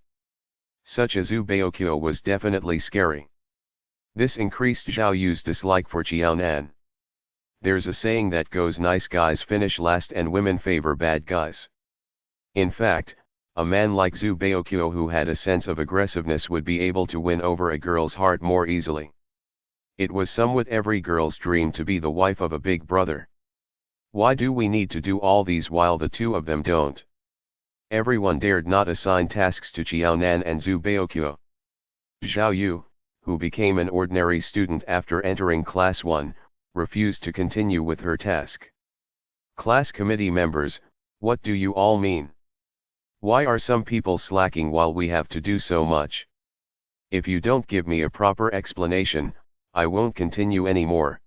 Such a Zubeokyo was definitely scary. This increased Zhao Yu's dislike for Qiaonan. There's a saying that goes, nice guys finish last and women favor bad guys. In fact, a man like Zubeokyo who had a sense of aggressiveness would be able to win over a girl's heart more easily. It was somewhat every girl's dream to be the wife of a big brother. Why do we need to do all these while the two of them don't? Everyone dared not assign tasks to Qiaonan and Zubeokyo. Zhao Yu, who became an ordinary student after entering Class 1, refused to continue with her task. Class committee members, what do you all mean? Why are some people slacking while we have to do so much? If you don't give me a proper explanation, I won't continue anymore.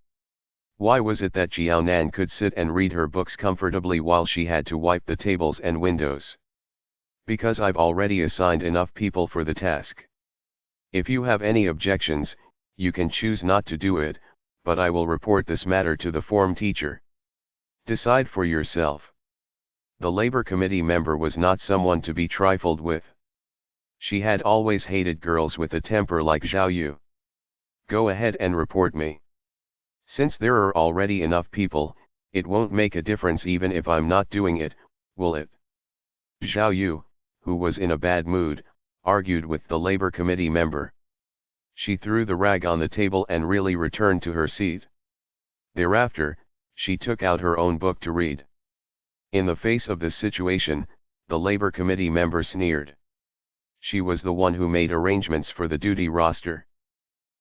Why was it that Qiaonan could sit and read her books comfortably while she had to wipe the tables and windows? Because I've already assigned enough people for the task. If you have any objections, you can choose not to do it, but I will report this matter to the form teacher. Decide for yourself. The labor committee member was not someone to be trifled with. She had always hated girls with a temper like Zhao Yu. Go ahead and report me. Since there are already enough people, it won't make a difference even if I'm not doing it, will it? Zhao Yu, who was in a bad mood, argued with the labor committee member. She threw the rag on the table and really returned to her seat. Thereafter, she took out her own book to read. In the face of this situation, the labor committee member sneered. She was the one who made arrangements for the duty roster.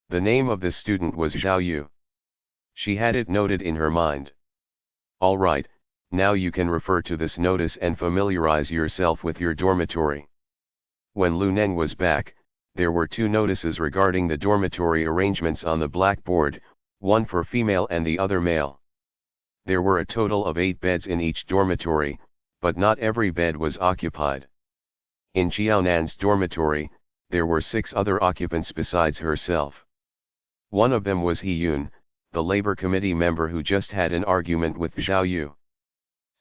The name of this student was Zhao Yu. She had it noted in her mind. All right, now you can refer to this notice and familiarize yourself with your dormitory. When Lu Neng was back, there were 2 notices regarding the dormitory arrangements on the blackboard, one for female and the other male. There were a total of 8 beds in each dormitory, but not every bed was occupied. In Qiaonan's dormitory, there were 6 other occupants besides herself. One of them was He-Yun, the labor committee member who just had an argument with Zhao Yu.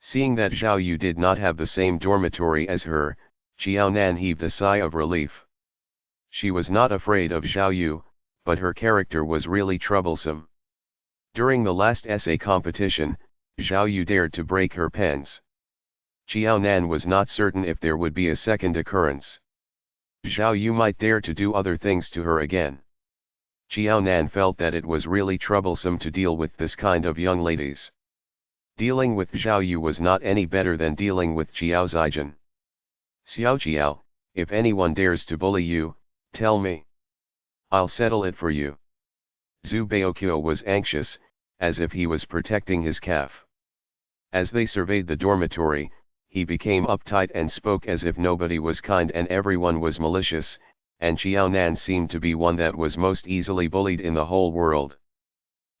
Seeing that Zhao Yu did not have the same dormitory as her, Qiaonan heaved a sigh of relief. She was not afraid of Zhao Yu, but her character was really troublesome. During the last essay competition, Zhao Yu dared to break her pens. Qiaonan was not certain if there would be a second occurrence. Zhao Yu might dare to do other things to her again. Qiaonan felt that it was really troublesome to deal with this kind of young ladies. Dealing with Zhao Yu was not any better than dealing with Xiao Zijin. Xiao Qiao, if anyone dares to bully you, tell me. I'll settle it for you. Zubeokyo was anxious, as if he was protecting his calf. As they surveyed the dormitory, he became uptight and spoke as if nobody was kind and everyone was malicious, and Qiaonan seemed to be one that was most easily bullied in the whole world.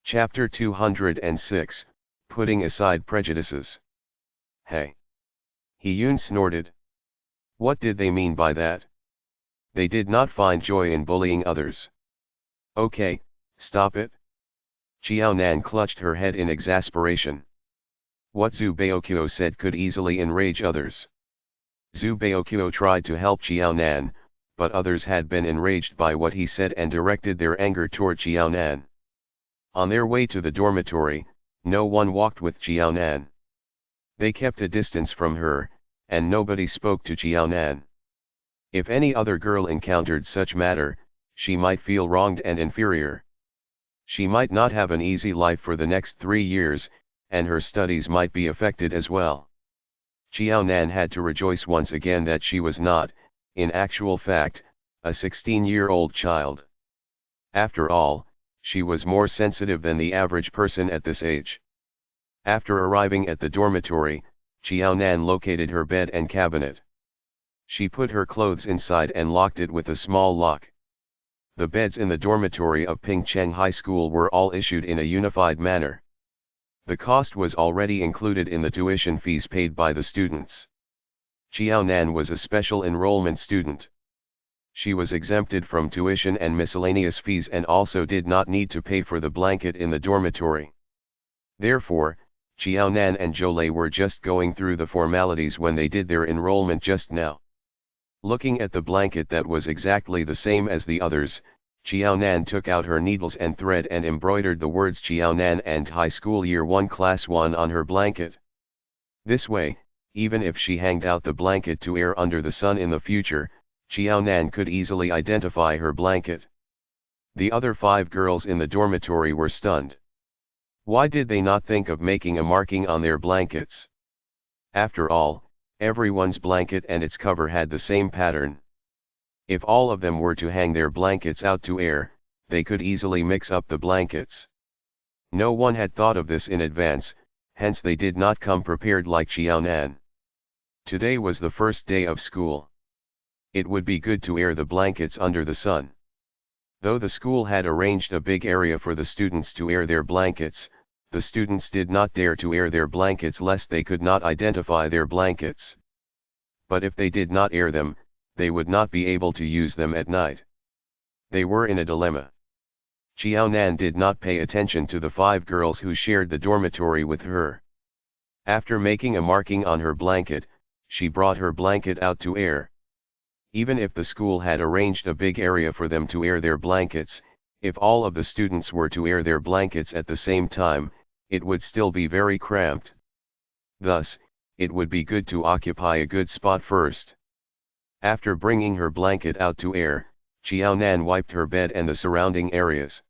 Chapter 206, Putting Aside Prejudices. Hey! He-Yun snorted. What did they mean by that? They did not find joy in bullying others. Okay, stop it. Qiaonan clutched her head in exasperation. What Zubeokyo said could easily enrage others. Zubeokyo tried to help Qiaonan, but others had been enraged by what he said and directed their anger toward Qiaonan. On their way to the dormitory, no one walked with Qiaonan. They kept a distance from her, and nobody spoke to Qiaonan. If any other girl encountered such matter, she might feel wronged and inferior. She might not have an easy life for the next 3 years, and her studies might be affected as well. Qiaonan had to rejoice once again that she was not, in actual fact, a 16-year-old child. After all, she was more sensitive than the average person at this age. After arriving at the dormitory, Qiaonan located her bed and cabinet. She put her clothes inside and locked it with a small lock. The beds in the dormitory of Pingcheng High School were all issued in a unified manner. The cost was already included in the tuition fees paid by the students. Qiaonan was a special enrollment student. She was exempted from tuition and miscellaneous fees and also did not need to pay for the blanket in the dormitory. Therefore, Qiaonan and Zhoulei were just going through the formalities when they did their enrollment just now. Looking at the blanket that was exactly the same as the others, Qiaonan took out her needles and thread and embroidered the words Qiaonan and High School Year 1 Class 1 on her blanket. This way, even if she hanged out the blanket to air under the sun in the future, Qiaonan could easily identify her blanket. The other 5 girls in the dormitory were stunned. Why did they not think of making a marking on their blankets? After all, everyone's blanket and its cover had the same pattern. If all of them were to hang their blankets out to air, they could easily mix up the blankets. No one had thought of this in advance, hence they did not come prepared like Qiaonan. Today was the first day of school. It would be good to air the blankets under the sun. Though the school had arranged a big area for the students to air their blankets, the students did not dare to air their blankets lest they could not identify their blankets. But if they did not air them, they would not be able to use them at night. They were in a dilemma. Qiaonan did not pay attention to the 5 girls who shared the dormitory with her. After making a marking on her blanket, she brought her blanket out to air. Even if the school had arranged a big area for them to air their blankets, if all of the students were to air their blankets at the same time, it would still be very cramped. Thus, it would be good to occupy a good spot first. After bringing her blanket out to air, Qiaonan wiped her bed and the surrounding areas.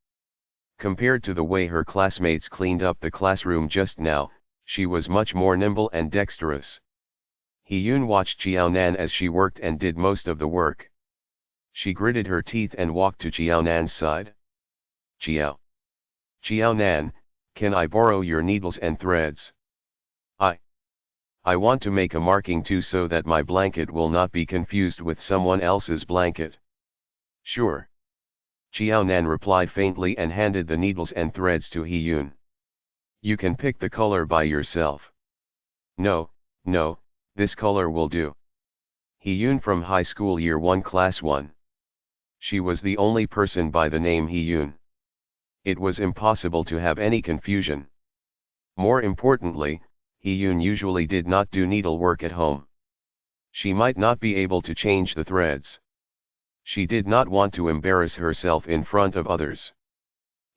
Compared to the way her classmates cleaned up the classroom just now, she was much more nimble and dexterous. Hiyun watched Qiaonan as she worked and did most of the work. She gritted her teeth and walked to Qiaonan's side. Qiaonan, can I borrow your needles and threads? I want to make a marking too so that my blanket will not be confused with someone else's blanket. Sure. Qiaonan replied faintly and handed the needles and threads to Hiyun. You can pick the color by yourself. No, this color will do. Hiyun from High School Year 1 Class 1. She was the only person by the name Hiyun. It was impossible to have any confusion. More importantly, Hiyun usually did not do needlework at home. She might not be able to change the threads. She did not want to embarrass herself in front of others.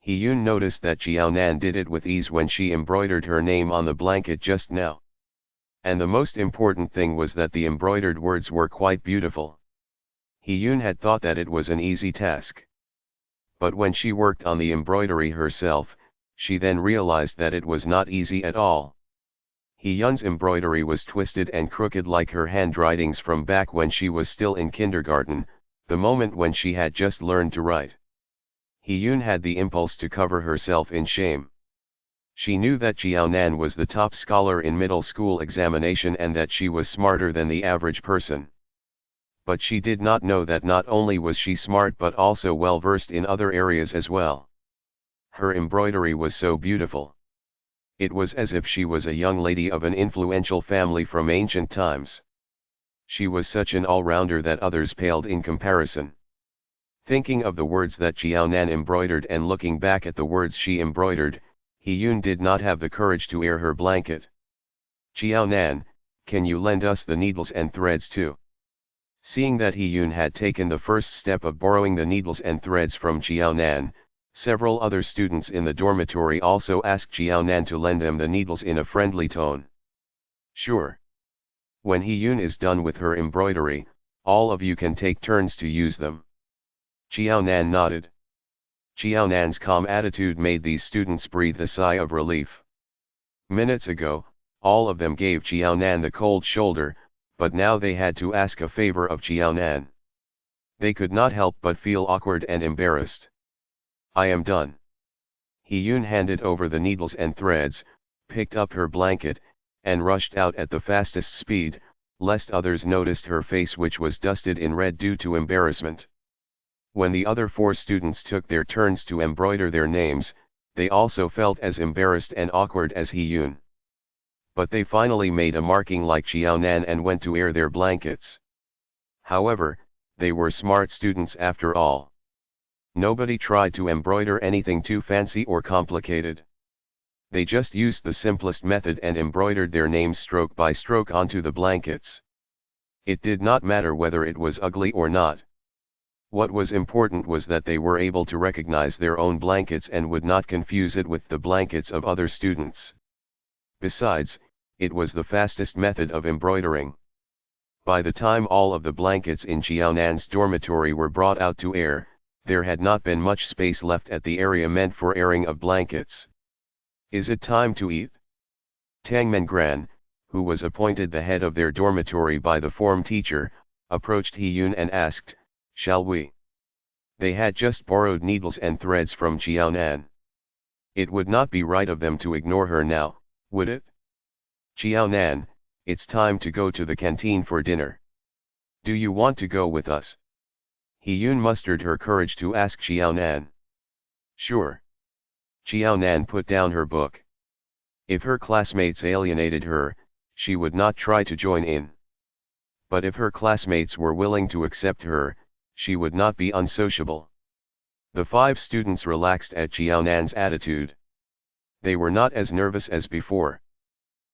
Hiyun noticed that Qiaonan did it with ease when she embroidered her name on the blanket just now. And the most important thing was that the embroidered words were quite beautiful. Hiyun had thought that it was an easy task. But when she worked on the embroidery herself, she then realized that it was not easy at all. Hiyun's embroidery was twisted and crooked like her handwritings from back when she was still in kindergarten, the moment when she had just learned to write. Hiyun had the impulse to cover herself in shame. She knew that Qiaonan was the top scholar in middle school examination and that she was smarter than the average person. But she did not know that not only was she smart but also well versed in other areas as well. Her embroidery was so beautiful. It was as if she was a young lady of an influential family from ancient times. She was such an all-rounder that others paled in comparison. Thinking of the words that Qiaonan embroidered and looking back at the words she embroidered, Hiyun did not have the courage to air her blanket. Qiaonan, can you lend us the needles and threads too? Seeing that Hiyun had taken the first step of borrowing the needles and threads from Qiaonan, several other students in the dormitory also asked Qiaonan to lend them the needles in a friendly tone. Sure. When Hiyun is done with her embroidery, all of you can take turns to use them. Qiaonan nodded. Qiaonan's calm attitude made these students breathe a sigh of relief. Minutes ago, all of them gave Qiaonan the cold shoulder, but now they had to ask a favor of Qiaonan. They could not help but feel awkward and embarrassed. I am done. Hiyun handed over the needles and threads, picked up her blanket, and rushed out at the fastest speed, lest others noticed her face which was dusted in red due to embarrassment. When the other 4 students took their turns to embroider their names, they also felt as embarrassed and awkward as Hee-yoon. But they finally made a marking like Xiaonan and went to air their blankets. However, they were smart students after all. Nobody tried to embroider anything too fancy or complicated. They just used the simplest method and embroidered their names stroke by stroke onto the blankets. It did not matter whether it was ugly or not. What was important was that they were able to recognize their own blankets and would not confuse it with the blankets of other students. Besides, it was the fastest method of embroidering. By the time all of the blankets in Xiaonan's dormitory were brought out to air, there had not been much space left at the area meant for airing of blankets. "Is it time to eat?" Tang Mengran, who was appointed the head of their dormitory by the form teacher, approached Hee-yoon and asked, "Shall we?" They had just borrowed needles and threads from Xiaonan. It would not be right of them to ignore her now, would it? "Xiaonan, it's time to go to the canteen for dinner. Do you want to go with us?" Hee-yoon mustered her courage to ask Xiaonan. "Sure." Xiaonan put down her book. If her classmates alienated her, she would not try to join in. But if her classmates were willing to accept her, she would not be unsociable. The 5 students relaxed at Xiaonan's attitude. They were not as nervous as before.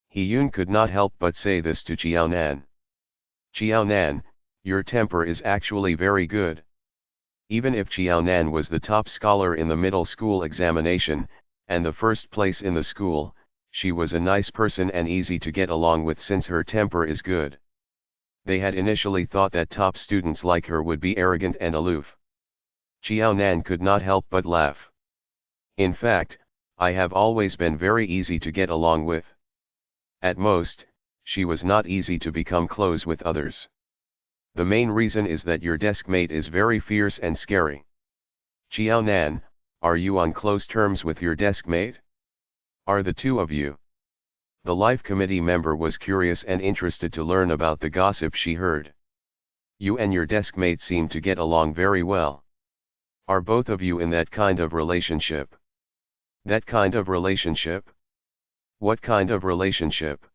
Hee-yoon could not help but say this to Xiaonan. "Xiaonan, your temper is actually very good." Even if Xiaonan was the top scholar in the middle school examination, and the first place in the school, she was a nice person and easy to get along with since her temper is good. They had initially thought that top students like her would be arrogant and aloof. Xiaonan could not help but laugh. "In fact, I have always been very easy to get along with." At most, she was not easy to become close with others. "The main reason is that your deskmate is very fierce and scary." "Xiaonan, are you on close terms with your deskmate? Are the 2 of you?" The life committee member was curious and interested to learn about the gossip she heard. "You and your deskmate seem to get along very well. Are both of you in that kind of relationship?" "That kind of relationship? What kind of relationship?"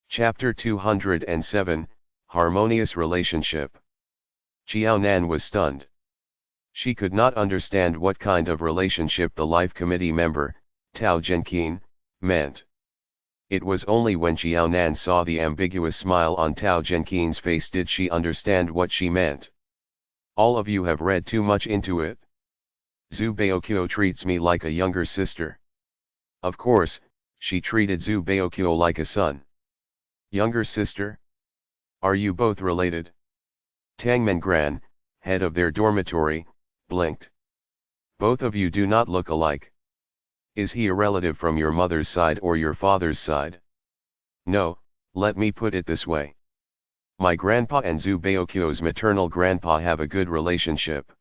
Chapter 207, Harmonious Relationship. Xiaonan was stunned. She could not understand what kind of relationship the life committee member, Tao Zhenqin, meant. It was only when Xiaonan saw the ambiguous smile on Tao Zhenqin's face did she understand what she meant. "All of you have read too much into it. Zhu Baokyo treats me like a younger sister." Of course, she treated Zhu Baokyo like a son. "Younger sister? Are you both related?" Tang Mengran, head of their dormitory, blinked. "Both of you do not look alike. Is he a relative from your mother's side or your father's side?" "No, let me put it this way. My grandpa and Zhu Baokyo's maternal grandpa have a good relationship.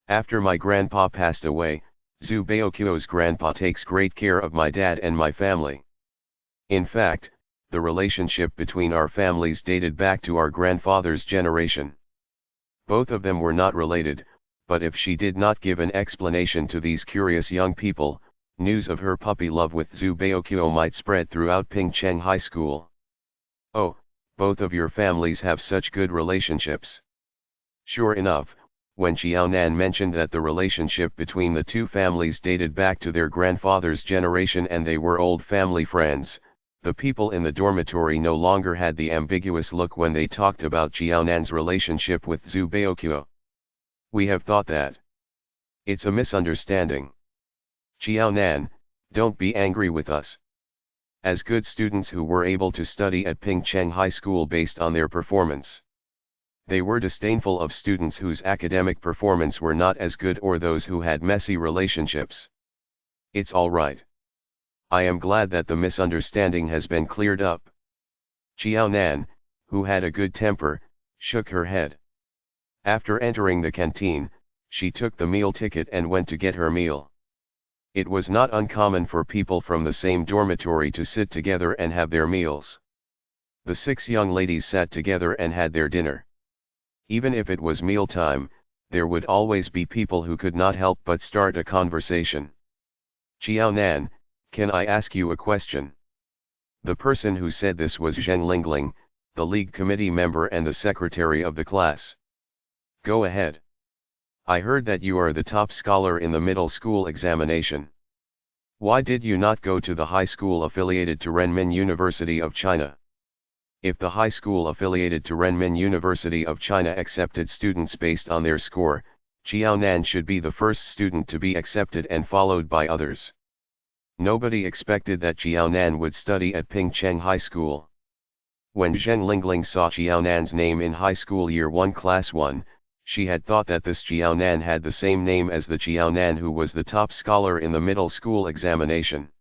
After my grandpa passed away, Zhu Baokyo's grandpa takes great care of my dad and my family. In fact, the relationship between our families dated back to our grandfather's generation. Both of them were not related, but if she did not give an explanation to these curious young people, news of her puppy love with Zhu Baokyo might spread throughout Pingcheng High School." "Oh, both of your families have such good relationships." Sure enough, when Xiaonan mentioned that the relationship between the 2 families dated back to their grandfather's generation and they were old family friends, the people in the dormitory no longer had the ambiguous look when they talked about Xiaonan's relationship with Zhu Baokyo. "We have thought that. It's a misunderstanding. Xiaonan, don't be angry with us." As good students who were able to study at Pingcheng High School based on their performance, they were disdainful of students whose academic performance were not as good or those who had messy relationships. "It's all right. I am glad that the misunderstanding has been cleared up." Xiaonan, who had a good temper, shook her head. After entering the canteen, she took the meal ticket and went to get her meal. It was not uncommon for people from the same dormitory to sit together and have their meals. The 6 young ladies sat together and had their dinner. Even if it was mealtime, there would always be people who could not help but start a conversation. Xiao Nan, can I ask you a question? The person who said this was Zheng Lingling, the league committee member and the secretary of the class. Go ahead. I heard that you are the top scholar in the middle school examination. Why did you not go to the high school affiliated to Renmin University of China? If the high school affiliated to Renmin University of China accepted students based on their score, Xiao Nan should be the first student to be accepted and followed by others. Nobody expected that Xiao Nan would study at Pingcheng High School. When Zheng Lingling saw Xiao Nan's name in High School Year 1 Class 1, she had thought that this Xiao Nan had the same name as the Xiao Nan who was the top scholar in the middle school examination.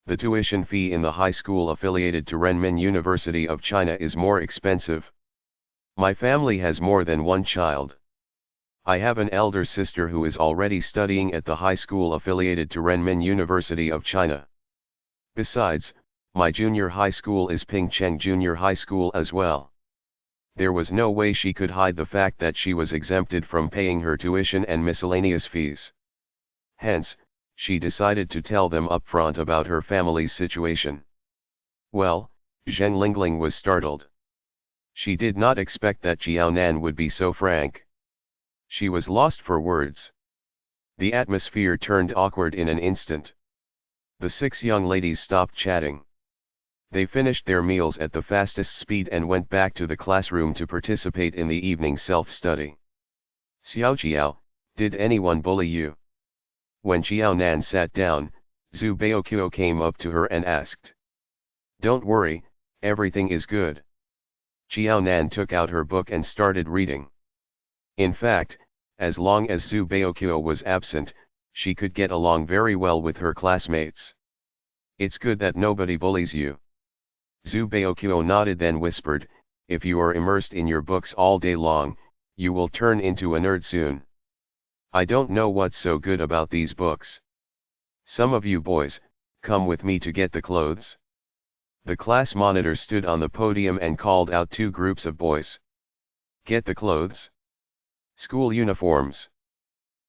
The tuition fee in the high school affiliated to Renmin University of China is more expensive. My family has more than one child. I have an elder sister who is already studying at the high school affiliated to Renmin University of China. Besides, my junior high school is Pingcheng Junior High School as well. There was no way she could hide the fact that she was exempted from paying her tuition and miscellaneous fees. Hence, she decided to tell them upfront about her family's situation. Well, Zheng Lingling was startled. She did not expect that Xiao Nan would be so frank. She was lost for words. The atmosphere turned awkward in an instant. The 6 young ladies stopped chatting. They finished their meals at the fastest speed and went back to the classroom to participate in the evening self-study. Xiao, did anyone bully you? When Xiao Nan sat down, Zhu Baoqiu came up to her and asked. Don't worry, everything is good. Xiao Nan took out her book and started reading. In fact, as long as Zhu Baoqiu was absent, she could get along very well with her classmates. It's good that nobody bullies you. Zhu Baoqiu nodded, then whispered, if you are immersed in your books all day long, you will turn into a nerd soon. I don't know what's so good about these books. Some of you boys, come with me to get the clothes. The class monitor stood on the podium and called out 2 groups of boys. Get the clothes? School uniforms.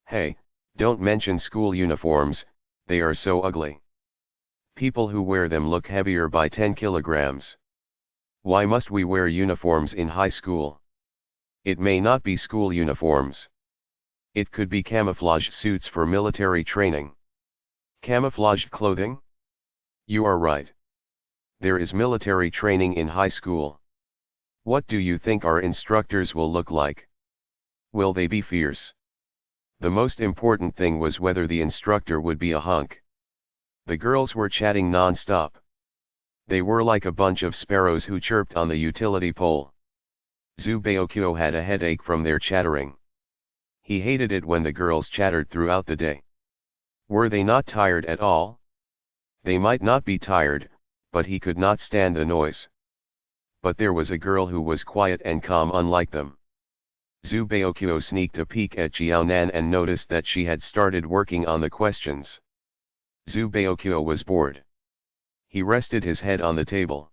Hey, don't mention school uniforms, they are so ugly. People who wear them look heavier by 10 kilograms. Why must we wear uniforms in high school? It may not be school uniforms. It could be camouflage suits for military training. Camouflaged clothing? You are right. There is military training in high school. What do you think our instructors will look like? Will they be fierce? The most important thing was whether the instructor would be a hunk. The girls were chatting non-stop. They were like a bunch of sparrows who chirped on the utility pole. Zhu Baoqiu had a headache from their chattering. He hated it when the girls chattered throughout the day. Were they not tired at all? They might not be tired, but he could not stand the noise. But there was a girl who was quiet and calm unlike them. Zhu Baoqiu sneaked a peek at Xiao Nan and noticed that she had started working on the questions. Zhu Baoqiu was bored. He rested his head on the table.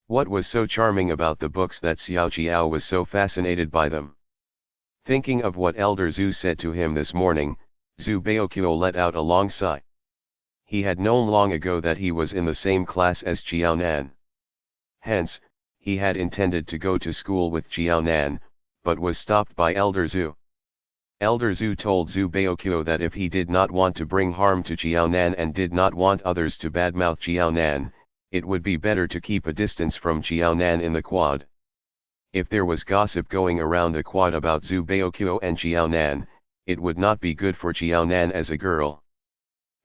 What was so charming about the books that Xiao was so fascinated by them? Thinking of what Elder Zhu said to him this morning, Zhu Baoqiu let out a long sigh. He had known long ago that he was in the same class as Xiao Nan. Hence, he had intended to go to school with Xiao Nan, but was stopped by Elder Zhu. Elder Zhu told Zhu Baoqiu that if he did not want to bring harm to Xiao Nan and did not want others to badmouth Xiao Nan, it would be better to keep a distance from Xiao Nan in the quad. If there was gossip going around the quad about Zhu Baoqiu and Xiao Nan, it would not be good for Xiao Nan as a girl.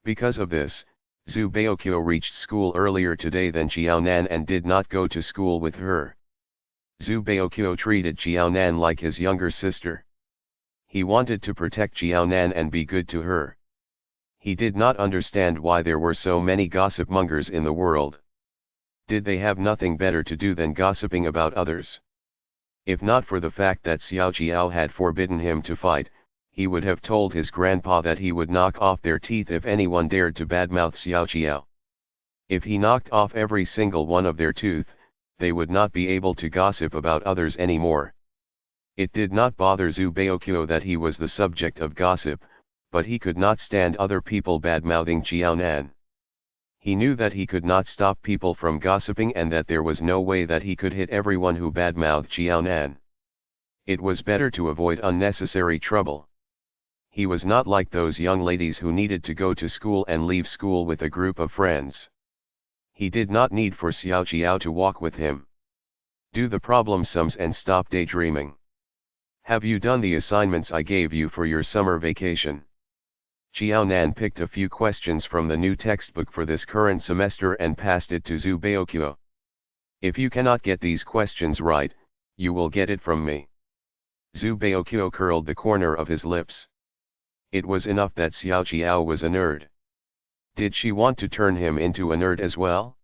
Because of this, Zhu Baoqiu reached school earlier today than Xiao Nan and did not go to school with her. Zhu Baoqiu treated Xiao Nan like his younger sister. He wanted to protect Xiao Nan and be good to her. He did not understand why there were so many gossip mongers in the world. Did they have nothing better to do than gossiping about others? If not for the fact that Xiao had forbidden him to fight, he would have told his grandpa that he would knock off their teeth if anyone dared to badmouth Xiao. If he knocked off every single one of their tooth, they would not be able to gossip about others anymore. It did not bother Zhu Baokyo that he was the subject of gossip, but he could not stand other people bad-mouthing Jiaonan. He knew that he could not stop people from gossiping and that there was no way that he could hit everyone who bad-mouthed Jiaonan. It was better to avoid unnecessary trouble. He was not like those young ladies who needed to go to school and leave school with a group of friends. He did not need for Xiao Jiao to walk with him. Do the problem sums and stop daydreaming. Have you done the assignments I gave you for your summer vacation? Jiaonan picked a few questions from the new textbook for this current semester and passed it to Zhu Baokyo. If you cannot get these questions right, you will get it from me. Zhu Baokyo curled the corner of his lips. It was enough that Xiao Jiao was a nerd. Did she want to turn him into a nerd as well?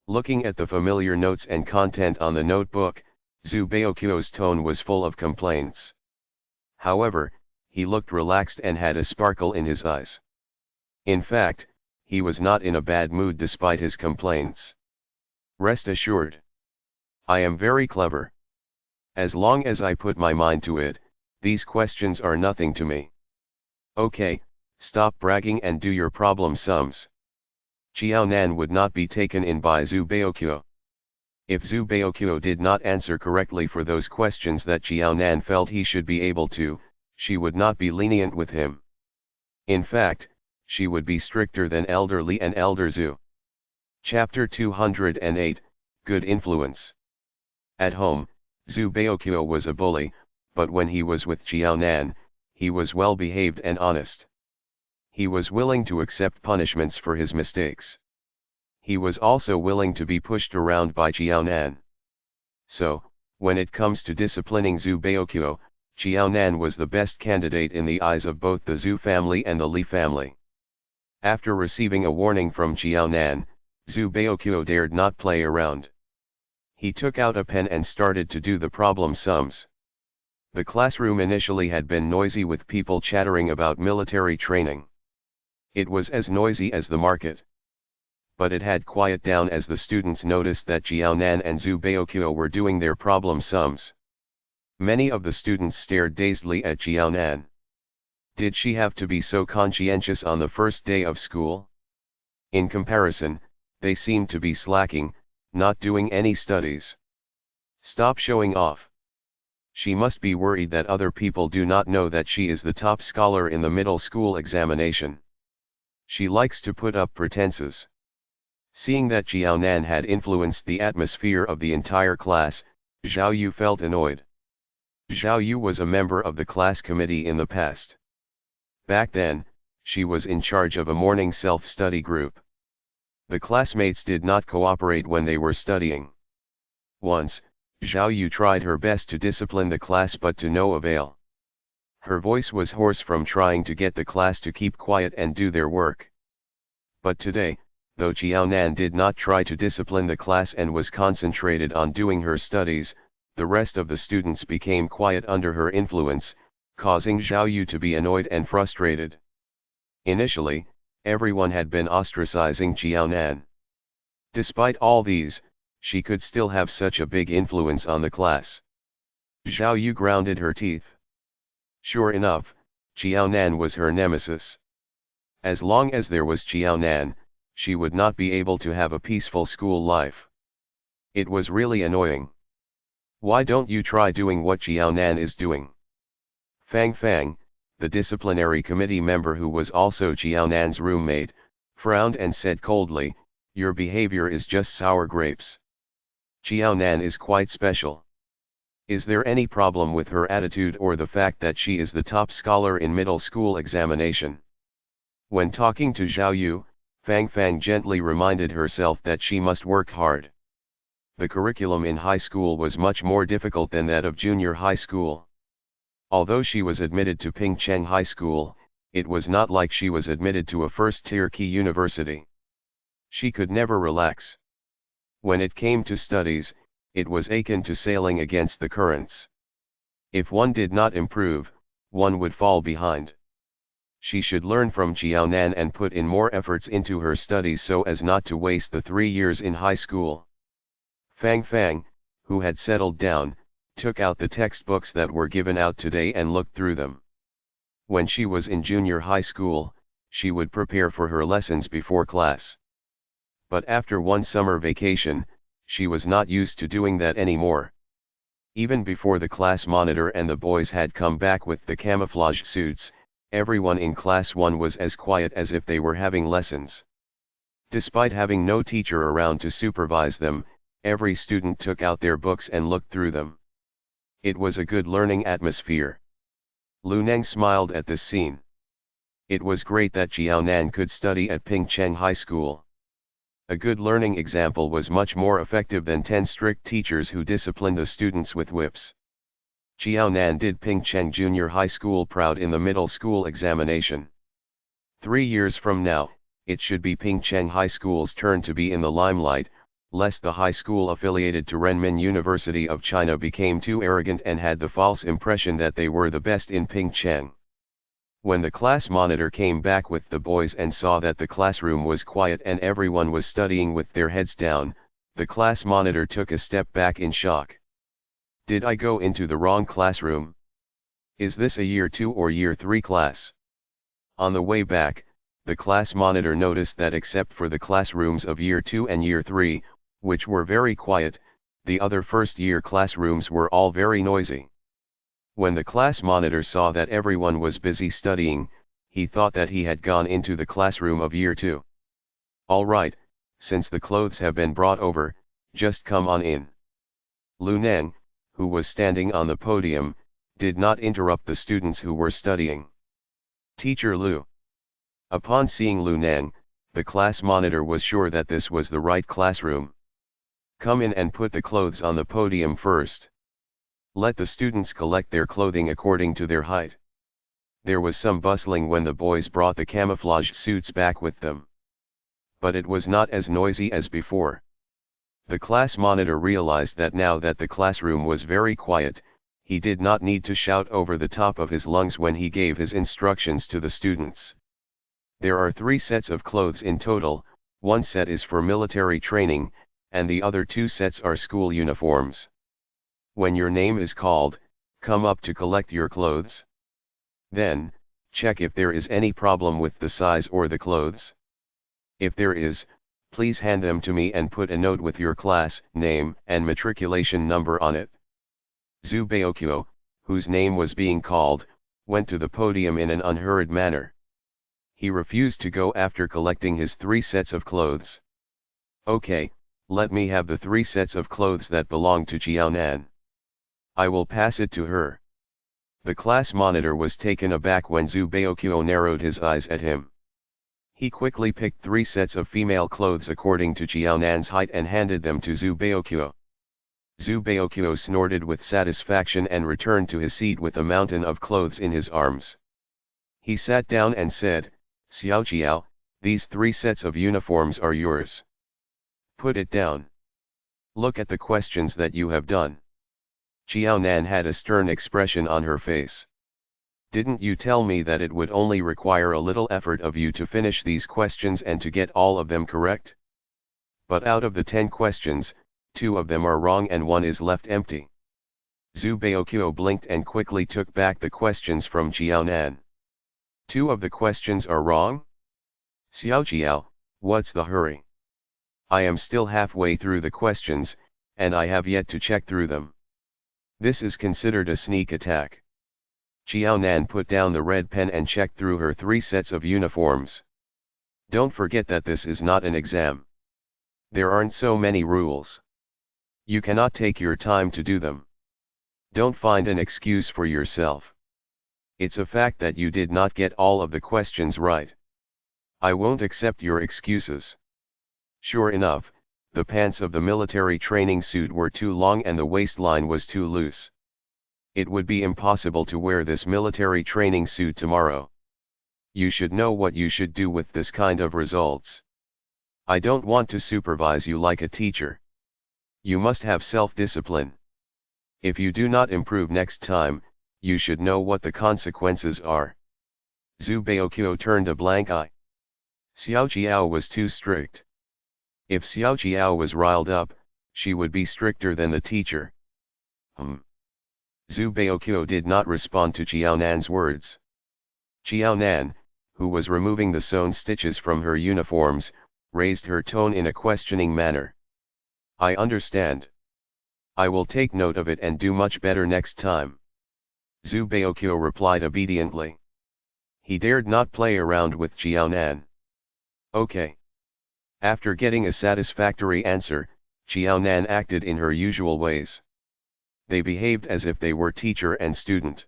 Looking at the familiar notes and content on the notebook, Zhu Baokyo's tone was full of complaints. However, he looked relaxed and had a sparkle in his eyes. In fact, he was not in a bad mood despite his complaints. Rest assured. I am very clever. As long as I put my mind to it, these questions are nothing to me. Okay, stop bragging and do your problem sums. Jiaonan would not be taken in by Zhu Baokyo. If Zhu Baokyo did not answer correctly for those questions that Jiaonan felt he should be able to, she would not be lenient with him. In fact, she would be stricter than Elder Li and Elder Zhu. Chapter 208, Good Influence. At home, Zhu Baokyo was a bully, but when he was with Jiaonan, he was well behaved and honest. He was willing to accept punishments for his mistakes. He was also willing to be pushed around by Jiaonan. So, when it comes to disciplining Zhu Baokyo, Jiaonan was the best candidate in the eyes of both the Zhu family and the Li family. After receiving a warning from Jiaonan, Zhu Baokyo dared not play around. He took out a pen and started to do the problem sums. The classroom initially had been noisy with people chattering about military training. It was as noisy as the market. But it had quieted down as the students noticed that Jiaonan and Zhu Baokyo were doing their problem sums. Many of the students stared dazedly at Jiaonan. Did she have to be so conscientious on the first day of school? In comparison, they seemed to be slacking, not doing any studies. Stop showing off. She must be worried that other people do not know that she is the top scholar in the middle school examination. She likes to put up pretenses. Seeing that Jiaonan had influenced the atmosphere of the entire class, Zhao Yu felt annoyed. Zhao Yu was a member of the class committee in the past. Back then, she was in charge of a morning self-study group. The classmates did not cooperate when they were studying. Once, Zhao Yu tried her best to discipline the class but to no avail. Her voice was hoarse from trying to get the class to keep quiet and do their work. But today, though Jiaonan did not try to discipline the class and was concentrated on doing her studies, the rest of the students became quiet under her influence, causing Zhao Yu to be annoyed and frustrated. Initially, everyone had been ostracizing Jiaonan. Despite all these, she could still have such a big influence on the class. Zhao Yu grounded her teeth. Sure enough, Jiaonan was her nemesis. As long as there was Jiaonan, she would not be able to have a peaceful school life. It was really annoying. Why don't you try doing what Jiaonan is doing? Fang Fang, the disciplinary committee member who was also Jiaonan's roommate, frowned and said coldly, "Your behavior is just sour grapes. Jiaonan is quite special. Is there any problem with her attitude or the fact that she is the top scholar in middle school examination?" When talking to Zhao Yu, Fang Fang gently reminded herself that she must work hard. The curriculum in high school was much more difficult than that of junior high school. Although she was admitted to Pingcheng High School, it was not like she was admitted to a first-tier key university. She could never relax. When it came to studies, it was akin to sailing against the currents. If one did not improve, one would fall behind. She should learn from Jiaonan and put in more efforts into her studies so as not to waste the 3 years in high school. Fang Fang, who had settled down, took out the textbooks that were given out today and looked through them. When she was in junior high school, she would prepare for her lessons before class. But after one summer vacation, she was not used to doing that anymore. Even before the class monitor and the boys had come back with the camouflage suits, everyone in class 1 was as quiet as if they were having lessons. Despite having no teacher around to supervise them, every student took out their books and looked through them. It was a good learning atmosphere. Lu Neng smiled at this scene. It was great that Jiao Nan could study at Pingcheng High School. A good learning example was much more effective than 10 strict teachers who disciplined the students with whips. Jiao Nan did Pingcheng Junior High School proud in the middle school examination. 3 years from now, it should be Pingcheng High School's turn to be in the limelight, lest the high school affiliated to Renmin University of China became too arrogant and had the false impression that they were the best in Pingcheng. When the class monitor came back with the boys and saw that the classroom was quiet and everyone was studying with their heads down, the class monitor took a step back in shock. Did I go into the wrong classroom? Is this a year 2 or year 3 class? On the way back, the class monitor noticed that except for the classrooms of year 2 and year 3, which were very quiet, the other first-year classrooms were all very noisy. When the class monitor saw that everyone was busy studying, he thought that he had gone into the classroom of year 2. All right, since the clothes have been brought over, just come on in. Lu Neng, who was standing on the podium, did not interrupt the students who were studying. Teacher Lu. Upon seeing Lu Neng, the class monitor was sure that this was the right classroom. Come in and put the clothes on the podium first. Let the students collect their clothing according to their height. There was some bustling when the boys brought the camouflage suits back with them. But it was not as noisy as before. The class monitor realized that now that the classroom was very quiet, he did not need to shout over the top of his lungs when he gave his instructions to the students. There are 3 sets of clothes in total, 1 set is for military training, and the other 2 sets are school uniforms. When your name is called, come up to collect your clothes. Then, check if there is any problem with the size or the clothes. If there is, please hand them to me and put a note with your class, name, and matriculation number on it. Zhu Baoqiu, whose name was being called, went to the podium in an unhurried manner. He refused to go after collecting his 3 sets of clothes. Okay, let me have the 3 sets of clothes that belong to Jiao Nan. I will pass it to her. The class monitor was taken aback when Zhu Baoqiu narrowed his eyes at him. He quickly picked 3 sets of female clothes according to Jiao Nan's height and handed them to Zhu Baoqiu. Zhu Baoqiu snorted with satisfaction and returned to his seat with a mountain of clothes in his arms. He sat down and said, Xiao Jiao, these 3 sets of uniforms are yours. Put it down. Look at the questions that you have done. Jiao Nan had a stern expression on her face. Didn't you tell me that it would only require a little effort of you to finish these questions and to get all of them correct? But out of the 10 questions, 2 of them are wrong and 1 is left empty. Zhu Baoqiu blinked and quickly took back the questions from Jiao Nan. 2 of the questions are wrong? Xiao Jiao, what's the hurry? I am still halfway through the questions, and I have yet to check through them. This is considered a sneak attack. Jiao Nan put down the red pen and checked through her 3 sets of uniforms. Don't forget that this is not an exam. There aren't so many rules. You cannot take your time to do them. Don't find an excuse for yourself. It's a fact that you did not get all of the questions right. I won't accept your excuses. Sure enough, the pants of the military training suit were too long and the waistline was too loose. It would be impossible to wear this military training suit tomorrow. You should know what you should do with this kind of results. I don't want to supervise you like a teacher. You must have self-discipline. If you do not improve next time, you should know what the consequences are. Zhu Baoqiu turned a blank eye. Xiao Jiao was too strict. If Xiao Jiao was riled up, she would be stricter than the teacher. Zhu Baokyo did not respond to Qiaonan's words. Qiaonan, who was removing the sewn stitches from her uniforms, raised her tone in a questioning manner. I understand. I will take note of it and do much better next time. Zhu Baokyo replied obediently. He dared not play around with Qiaonan. Okay. After getting a satisfactory answer, Qiaonan acted in her usual ways. They behaved as if they were teacher and student.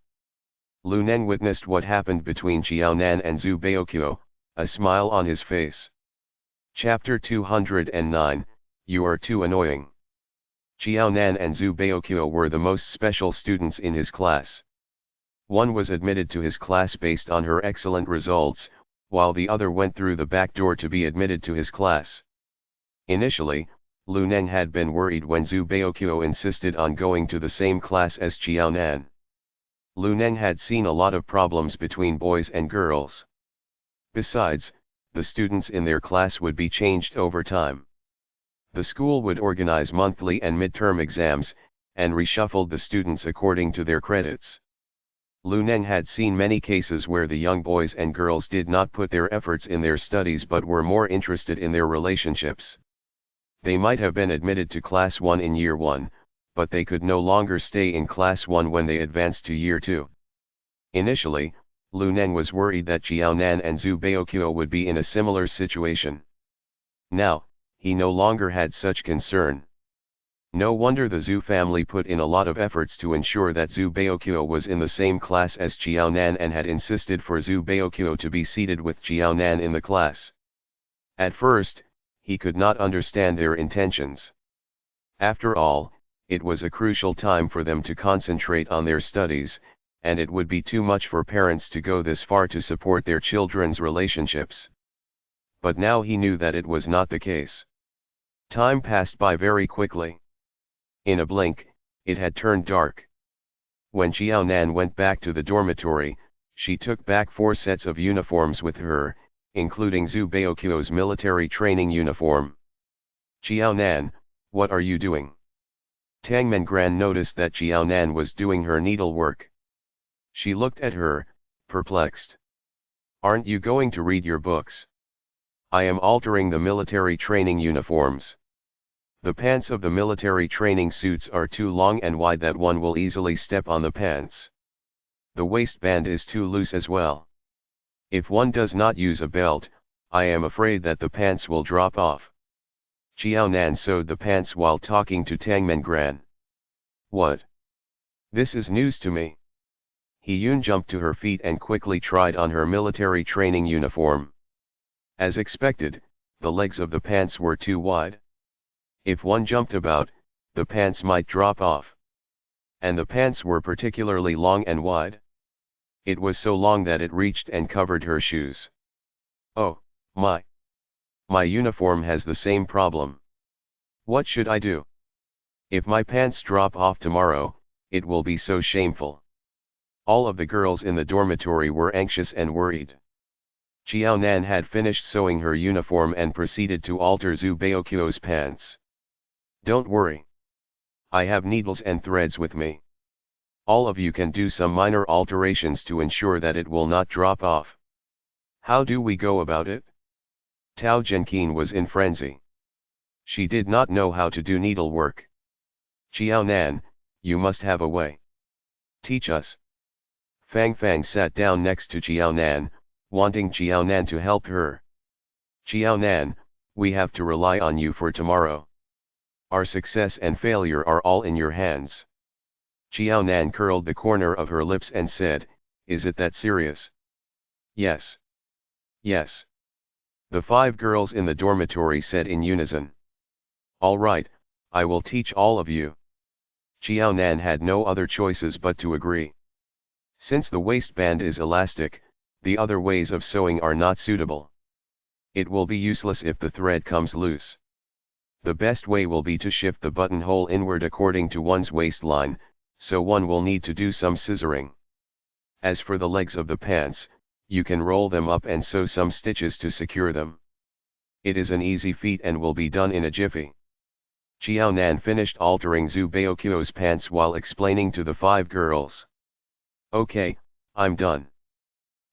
Lu Nen witnessed what happened between Qiaonan and Zhu Baokyo, a smile on his face. Chapter 209, You Are Too Annoying. Qiaonan and Zhu Baokyo were the most special students in his class. One was admitted to his class based on her excellent results, while the other went through the back door to be admitted to his class. Initially, Lu Nen had been worried when Zhu Baokyo insisted on going to the same class as Qiaonan. Lu Nen had seen a lot of problems between boys and girls. Besides, the students in their class would be changed over time. The school would organize monthly and midterm exams, and reshuffled the students according to their credits. Lu Nen had seen many cases where the young boys and girls did not put their efforts in their studies but were more interested in their relationships. They might have been admitted to Class 1 in Year 1, but they could no longer stay in Class 1 when they advanced to Year 2. Initially, Lu Nen was worried that Qiaonan and Zhu Baokyo would be in a similar situation. Now, he no longer had such concern. No wonder the Zhu family put in a lot of efforts to ensure that Zhu Baokyo was in the same class as Qiaonan and had insisted for Zhu Baokyo to be seated with Qiaonan in the class. At first, he could not understand their intentions. After all, it was a crucial time for them to concentrate on their studies, and it would be too much for parents to go this far to support their children's relationships. But now he knew that it was not the case. Time passed by very quickly. In a blink, it had turned dark. When Qiaonan went back to the dormitory, she took back 4 sets of uniforms with her, including Zhu Baokyo's military training uniform. Qiaonan, what are you doing? Tang Mengran noticed that Qiaonan was doing her needlework. She looked at her, perplexed. Aren't you going to read your books? I am altering the military training uniforms. The pants of the military training suits are too long and wide that one will easily step on the pants. The waistband is too loose as well. If one does not use a belt, I am afraid that the pants will drop off. Qiaonan sewed the pants while talking to Tang Mengran. What? This is news to me. He-Yun jumped to her feet and quickly tried on her military training uniform. As expected, the legs of the pants were too wide. If one jumped about, the pants might drop off. And the pants were particularly long and wide. It was so long that it reached and covered her shoes. Oh, my! My uniform has the same problem. What should I do? If my pants drop off tomorrow, it will be so shameful. All of the girls in the dormitory were anxious and worried. Qiaonan had finished sewing her uniform and proceeded to alter Zhu Baokyo's pants. Don't worry. I have needles and threads with me. All of you can do some minor alterations to ensure that it will not drop off. How do we go about it? Tao Zhenqin was in frenzy. She did not know how to do needlework. Qiaonan, you must have a way. Teach us. Fang Fang sat down next to Qiaonan, wanting Qiaonan to help her. Qiaonan, we have to rely on you for tomorrow. Our success and failure are all in your hands. Qiaonan curled the corner of her lips and said, Is it that serious? Yes. Yes. The 5 girls in the dormitory said in unison. All right, I will teach all of you. Qiaonan had no other choices but to agree. Since the waistband is elastic, the other ways of sewing are not suitable. It will be useless if the thread comes loose. The best way will be to shift the buttonhole inward according to one's waistline, so one will need to do some scissoring. As for the legs of the pants, you can roll them up and sew some stitches to secure them. It is an easy feat and will be done in a jiffy. Xiao Nan finished altering Zhu Baoqiu's pants while explaining to the 5 girls. Okay, I'm done.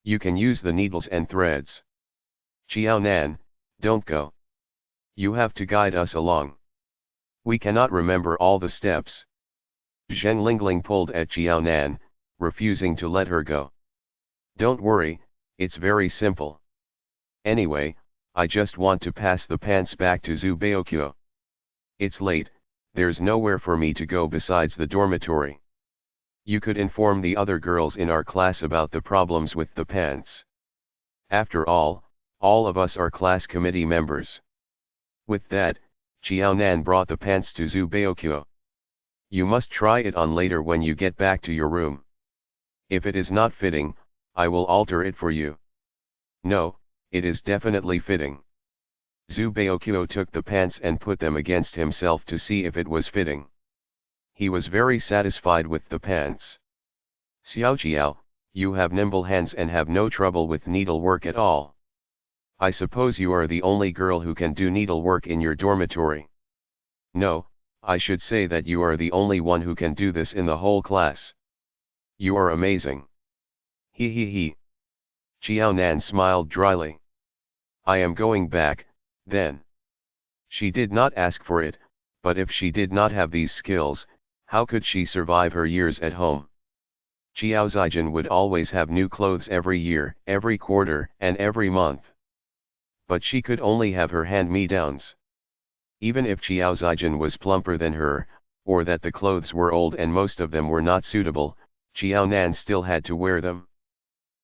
You can use the needles and threads. Xiao Nan, don't go. You have to guide us along. We cannot remember all the steps. Zhen Lingling pulled at Xiao Nan, refusing to let her go. Don't worry, it's very simple. Anyway, I just want to pass the pants back to Zhu Baoqiu. It's late, there's nowhere for me to go besides the dormitory. You could inform the other girls in our class about the problems with the pants. After all of us are class committee members. With that, Xiao Nan brought the pants to Zhu Baoqiu. You must try it on later when you get back to your room. If it is not fitting, I will alter it for you. No, it is definitely fitting. Zhu Baoqiu took the pants and put them against himself to see if it was fitting. He was very satisfied with the pants. Xiao Qiao, you have nimble hands and have no trouble with needlework at all. I suppose you are the only girl who can do needlework in your dormitory. No, I should say that you are the only one who can do this in the whole class. You are amazing. He. Xiao Nan smiled dryly. I am going back, then. She did not ask for it, but if she did not have these skills, how could she survive her years at home? Xiao Zijin would always have new clothes every year, every quarter, and every month. But she could only have her hand-me-downs. Even if Xiao Zijin was plumper than her, or that the clothes were old and most of them were not suitable, Xiao Nan still had to wear them.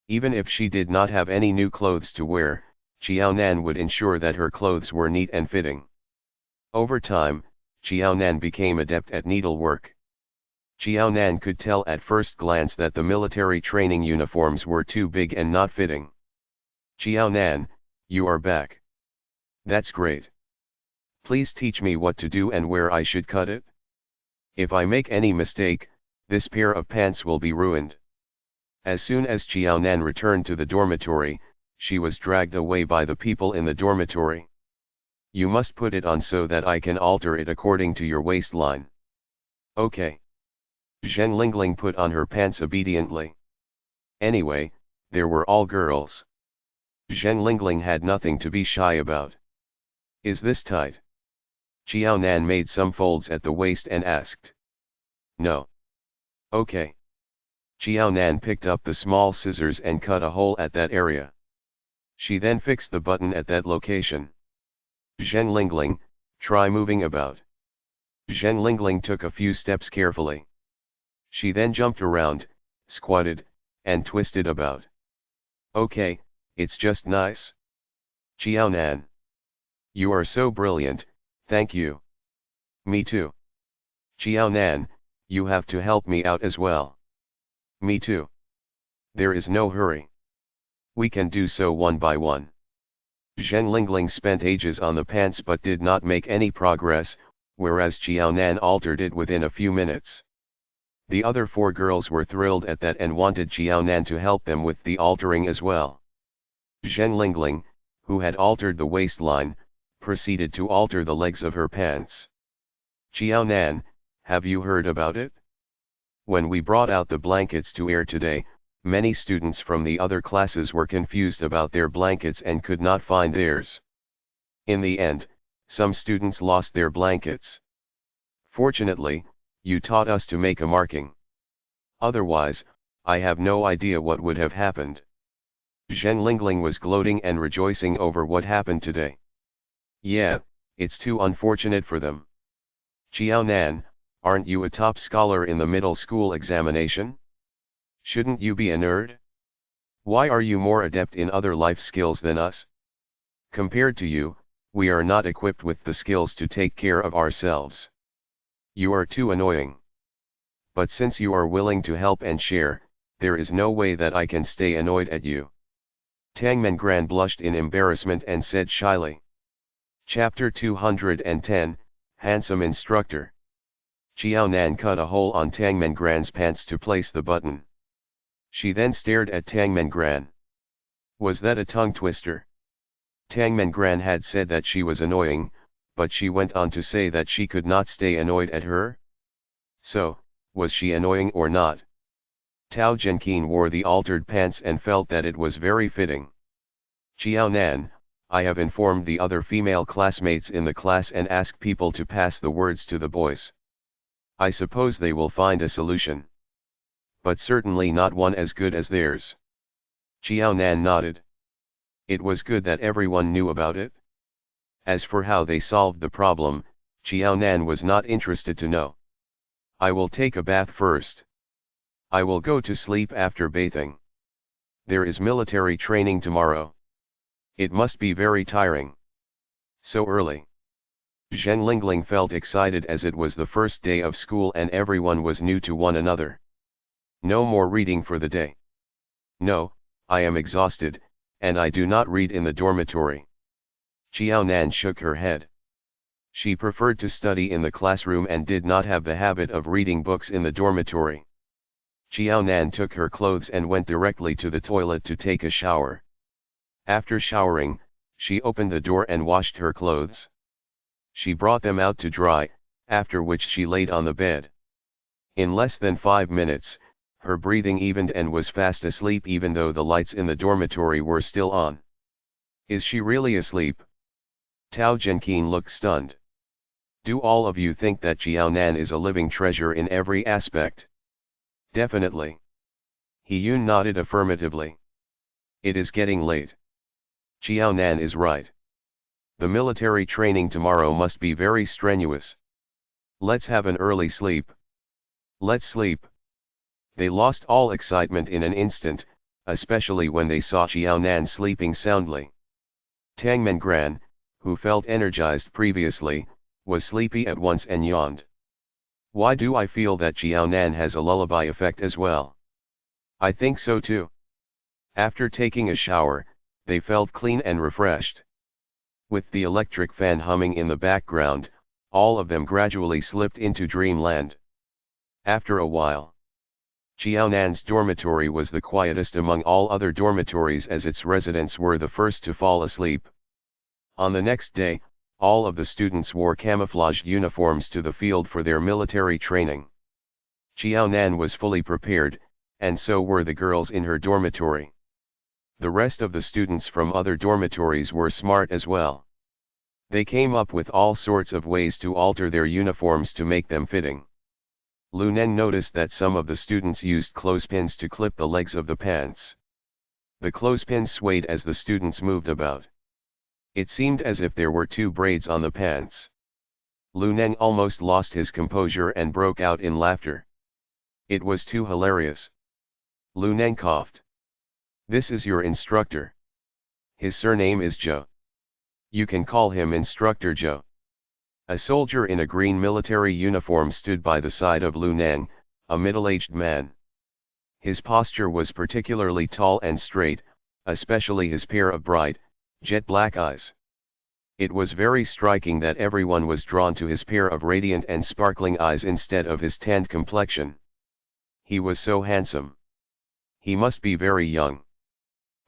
Even if she did not have any new clothes to wear, Xiao Nan would ensure that her clothes were neat and fitting. Over time, Xiao Nan became adept at needlework. Xiao Nan could tell at first glance that the military training uniforms were too big and not fitting. Xiao Nan, you are back. That's great. Please teach me what to do and where I should cut it. If I make any mistake, this pair of pants will be ruined. As soon as Xiao Nan returned to the dormitory, she was dragged away by the people in the dormitory. You must put it on so that I can alter it according to your waistline. Okay. Zhen Lingling put on her pants obediently. Anyway, there were all girls. Zhen Lingling had nothing to be shy about. Is this tight? Xiao Nan made some folds at the waist and asked. No. Okay. Xiao Nan picked up the small scissors and cut a hole at that area. She then fixed the button at that location. Zhen Lingling, try moving about. Zhen Lingling took a few steps carefully. She then jumped around, squatted, and twisted about. Okay, it's just nice. Xiao Nan. You are so brilliant, thank you. Me too. Xiao Nan, you have to help me out as well. Me too. There is no hurry. We can do so one by one. Zhen Lingling spent ages on the pants but did not make any progress, whereas Xiao Nan altered it within a few minutes. The other 4 girls were thrilled at that and wanted Xiao Nan to help them with the altering as well. Zhen Lingling, who had altered the waistline, proceeded to alter the legs of her pants. Xiao Nan, have you heard about it? When we brought out the blankets to air today, many students from the other classes were confused about their blankets and could not find theirs. In the end, some students lost their blankets. Fortunately, you taught us to make a marking. Otherwise, I have no idea what would have happened. Zhen Lingling was gloating and rejoicing over what happened today. Yeah, it's too unfortunate for them. Xiao Nan, aren't you a top scholar in the middle school examination? Shouldn't you be a nerd? Why are you more adept in other life skills than us? Compared to you, we are not equipped with the skills to take care of ourselves. You are too annoying. But since you are willing to help and share, there is no way that I can stay annoyed at you. Tang Mengran blushed in embarrassment and said shyly. Chapter 210, Handsome Instructor. Xiao Nan cut a hole on Tang Mengran's pants to place the button. She then stared at Tang Mengran. Was that a tongue twister? Tang Mengran had said that she was annoying, but she went on to say that she could not stay annoyed at her. So, was she annoying or not? Tao Genqin wore the altered pants and felt that it was very fitting. Xiao Nan, I have informed the other female classmates in the class and asked people to pass the words to the boys. I suppose they will find a solution. But certainly not one as good as theirs. Xiao Nan nodded. It was good that everyone knew about it. As for how they solved the problem, Xiao Nan was not interested to know. I will take a bath first. I will go to sleep after bathing. There is military training tomorrow. It must be very tiring. So early. Zheng Lingling felt excited as it was the first day of school and everyone was new to one another. No more reading for the day. No, I am exhausted, and I do not read in the dormitory. Xiao Nan shook her head. She preferred to study in the classroom and did not have the habit of reading books in the dormitory. Xiao Nan took her clothes and went directly to the toilet to take a shower. After showering, she opened the door and washed her clothes. She brought them out to dry, after which she laid on the bed. In less than 5 minutes, her breathing evened and was fast asleep even though the lights in the dormitory were still on. Is she really asleep? Tao Genqin looked stunned. Do all of you think that Xiao Nan is a living treasure in every aspect? Definitely. He Yun nodded affirmatively. It is getting late. Xiao Nan is right. The military training tomorrow must be very strenuous. Let's have an early sleep. Let's sleep. They lost all excitement in an instant, especially when they saw Xiao Nan sleeping soundly. Tang Mengran, who felt energized previously, was sleepy at once and yawned. Why do I feel that Xiao Nan has a lullaby effect as well? I think so too. After taking a shower, they felt clean and refreshed. With the electric fan humming in the background, all of them gradually slipped into dreamland. After a while, Xiao Nan's dormitory was the quietest among all other dormitories as its residents were the first to fall asleep. On the next day, all of the students wore camouflaged uniforms to the field for their military training. Xiao Nan was fully prepared, and so were the girls in her dormitory. The rest of the students from other dormitories were smart as well. They came up with all sorts of ways to alter their uniforms to make them fitting. Lu Neng noticed that some of the students used clothespins to clip the legs of the pants. The clothespins swayed as the students moved about. It seemed as if there were 2 braids on the pants. Lu Neng almost lost his composure and broke out in laughter. It was too hilarious. Lu Neng coughed. This is your instructor. His surname is Zhou. You can call him Instructor Zhou. A soldier in a green military uniform stood by the side of Lu Neng, a middle-aged man. His posture was particularly tall and straight, especially his pair of bright, jet-black eyes. It was very striking that everyone was drawn to his pair of radiant and sparkling eyes instead of his tanned complexion. He was so handsome. He must be very young.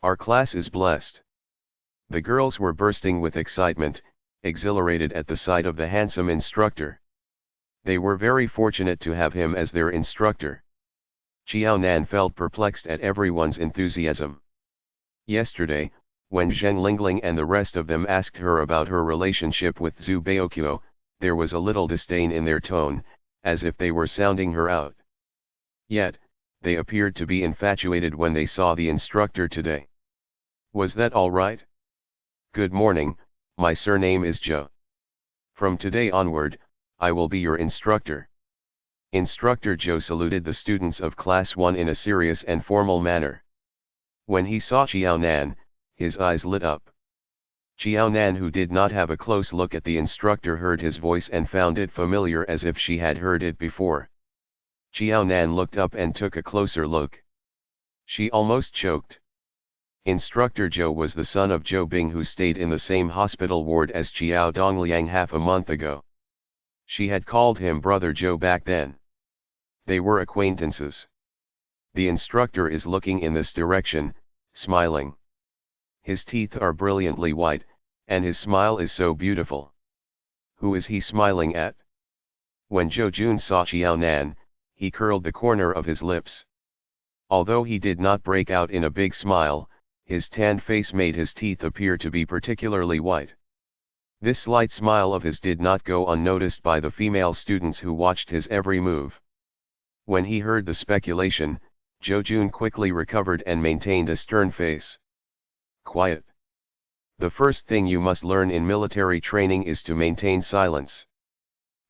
Our class is blessed. The girls were bursting with excitement, exhilarated at the sight of the handsome instructor. They were very fortunate to have him as their instructor. Xiao Nan felt perplexed at everyone's enthusiasm. Yesterday, when Zheng Lingling and the rest of them asked her about her relationship with Zhu Baoqiu, there was a little disdain in their tone, as if they were sounding her out. Yet, they appeared to be infatuated when they saw the instructor today. Was that all right? Good morning, my surname is Zhou. From today onward, I will be your instructor. Instructor Zhou saluted the students of Class 1 in a serious and formal manner. When he saw Xiao Nan, his eyes lit up. Xiao Nan, who did not have a close look at the instructor, heard his voice and found it familiar as if she had heard it before. Xiao Nan looked up and took a closer look. She almost choked. Instructor Zhou was the son of Zhou Bing, who stayed in the same hospital ward as Qiao Dongliang half a month ago. She had called him Brother Zhou back then. They were acquaintances. The instructor is looking in this direction, smiling. His teeth are brilliantly white, and his smile is so beautiful. Who is he smiling at? When Jo Jun saw Xiao Nan, he curled the corner of his lips. Although he did not break out in a big smile, his tanned face made his teeth appear to be particularly white. This slight smile of his did not go unnoticed by the female students who watched his every move. When he heard the speculation, Jo Jun quickly recovered and maintained a stern face. Quiet. The first thing you must learn in military training is to maintain silence.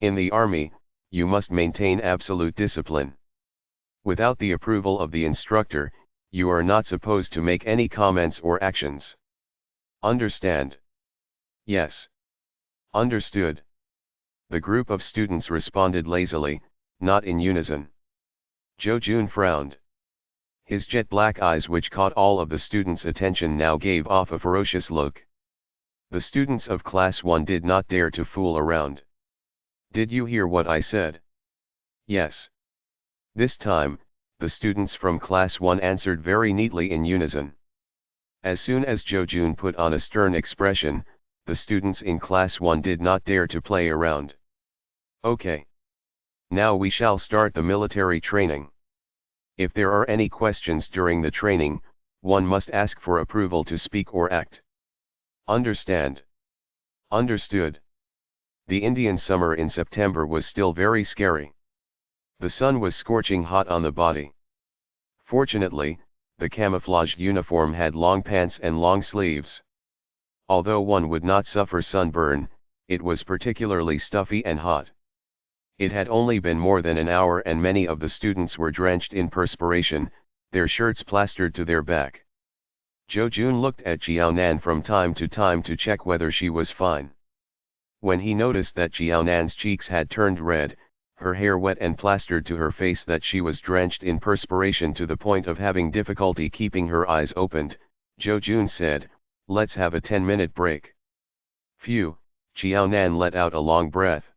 In the army, you must maintain absolute discipline. Without the approval of the instructor, you are not supposed to make any comments or actions. Understand? Yes. Understood. The group of students responded lazily, not in unison. Jo Jun frowned. His jet black eyes, which caught all of the students' attention, now gave off a ferocious look. The students of Class 1 did not dare to fool around. Did you hear what I said? Yes. This time, the students from Class 1 answered very neatly in unison. As soon as Jo Jun put on a stern expression, the students in Class 1 did not dare to play around. Okay. Now we shall start the military training. If there are any questions during the training, one must ask for approval to speak or act. Understand? Understood. The Indian summer in September was still very scary. The sun was scorching hot on the body. Fortunately, the camouflaged uniform had long pants and long sleeves. Although one would not suffer sunburn, it was particularly stuffy and hot. It had only been more than an hour and many of the students were drenched in perspiration, their shirts plastered to their back. Jo Jun looked at Xiao Nan from time to time to check whether she was fine. When he noticed that Xiao Nan's cheeks had turned red, her hair wet and plastered to her face, that she was drenched in perspiration to the point of having difficulty keeping her eyes opened, Jo Jun said, "Let's have a 10-minute break." Phew, Xiao Nan let out a long breath.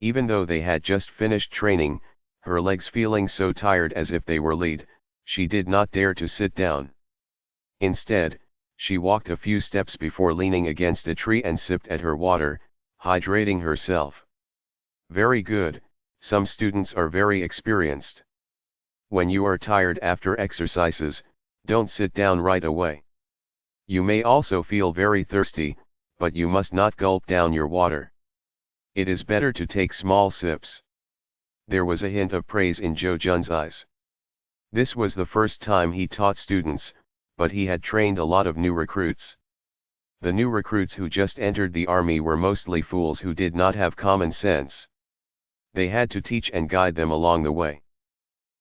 Even though they had just finished training, her legs feeling so tired as if they were lead, she did not dare to sit down. Instead, she walked a few steps before leaning against a tree and sipped at her water, hydrating herself. Very good, some students are very experienced. When you are tired after exercises, don't sit down right away. You may also feel very thirsty, but you must not gulp down your water. It is better to take small sips. There was a hint of praise in Jo Jun's eyes. This was the first time he taught students, but he had trained a lot of new recruits. The new recruits who just entered the army were mostly fools who did not have common sense. They had to teach and guide them along the way.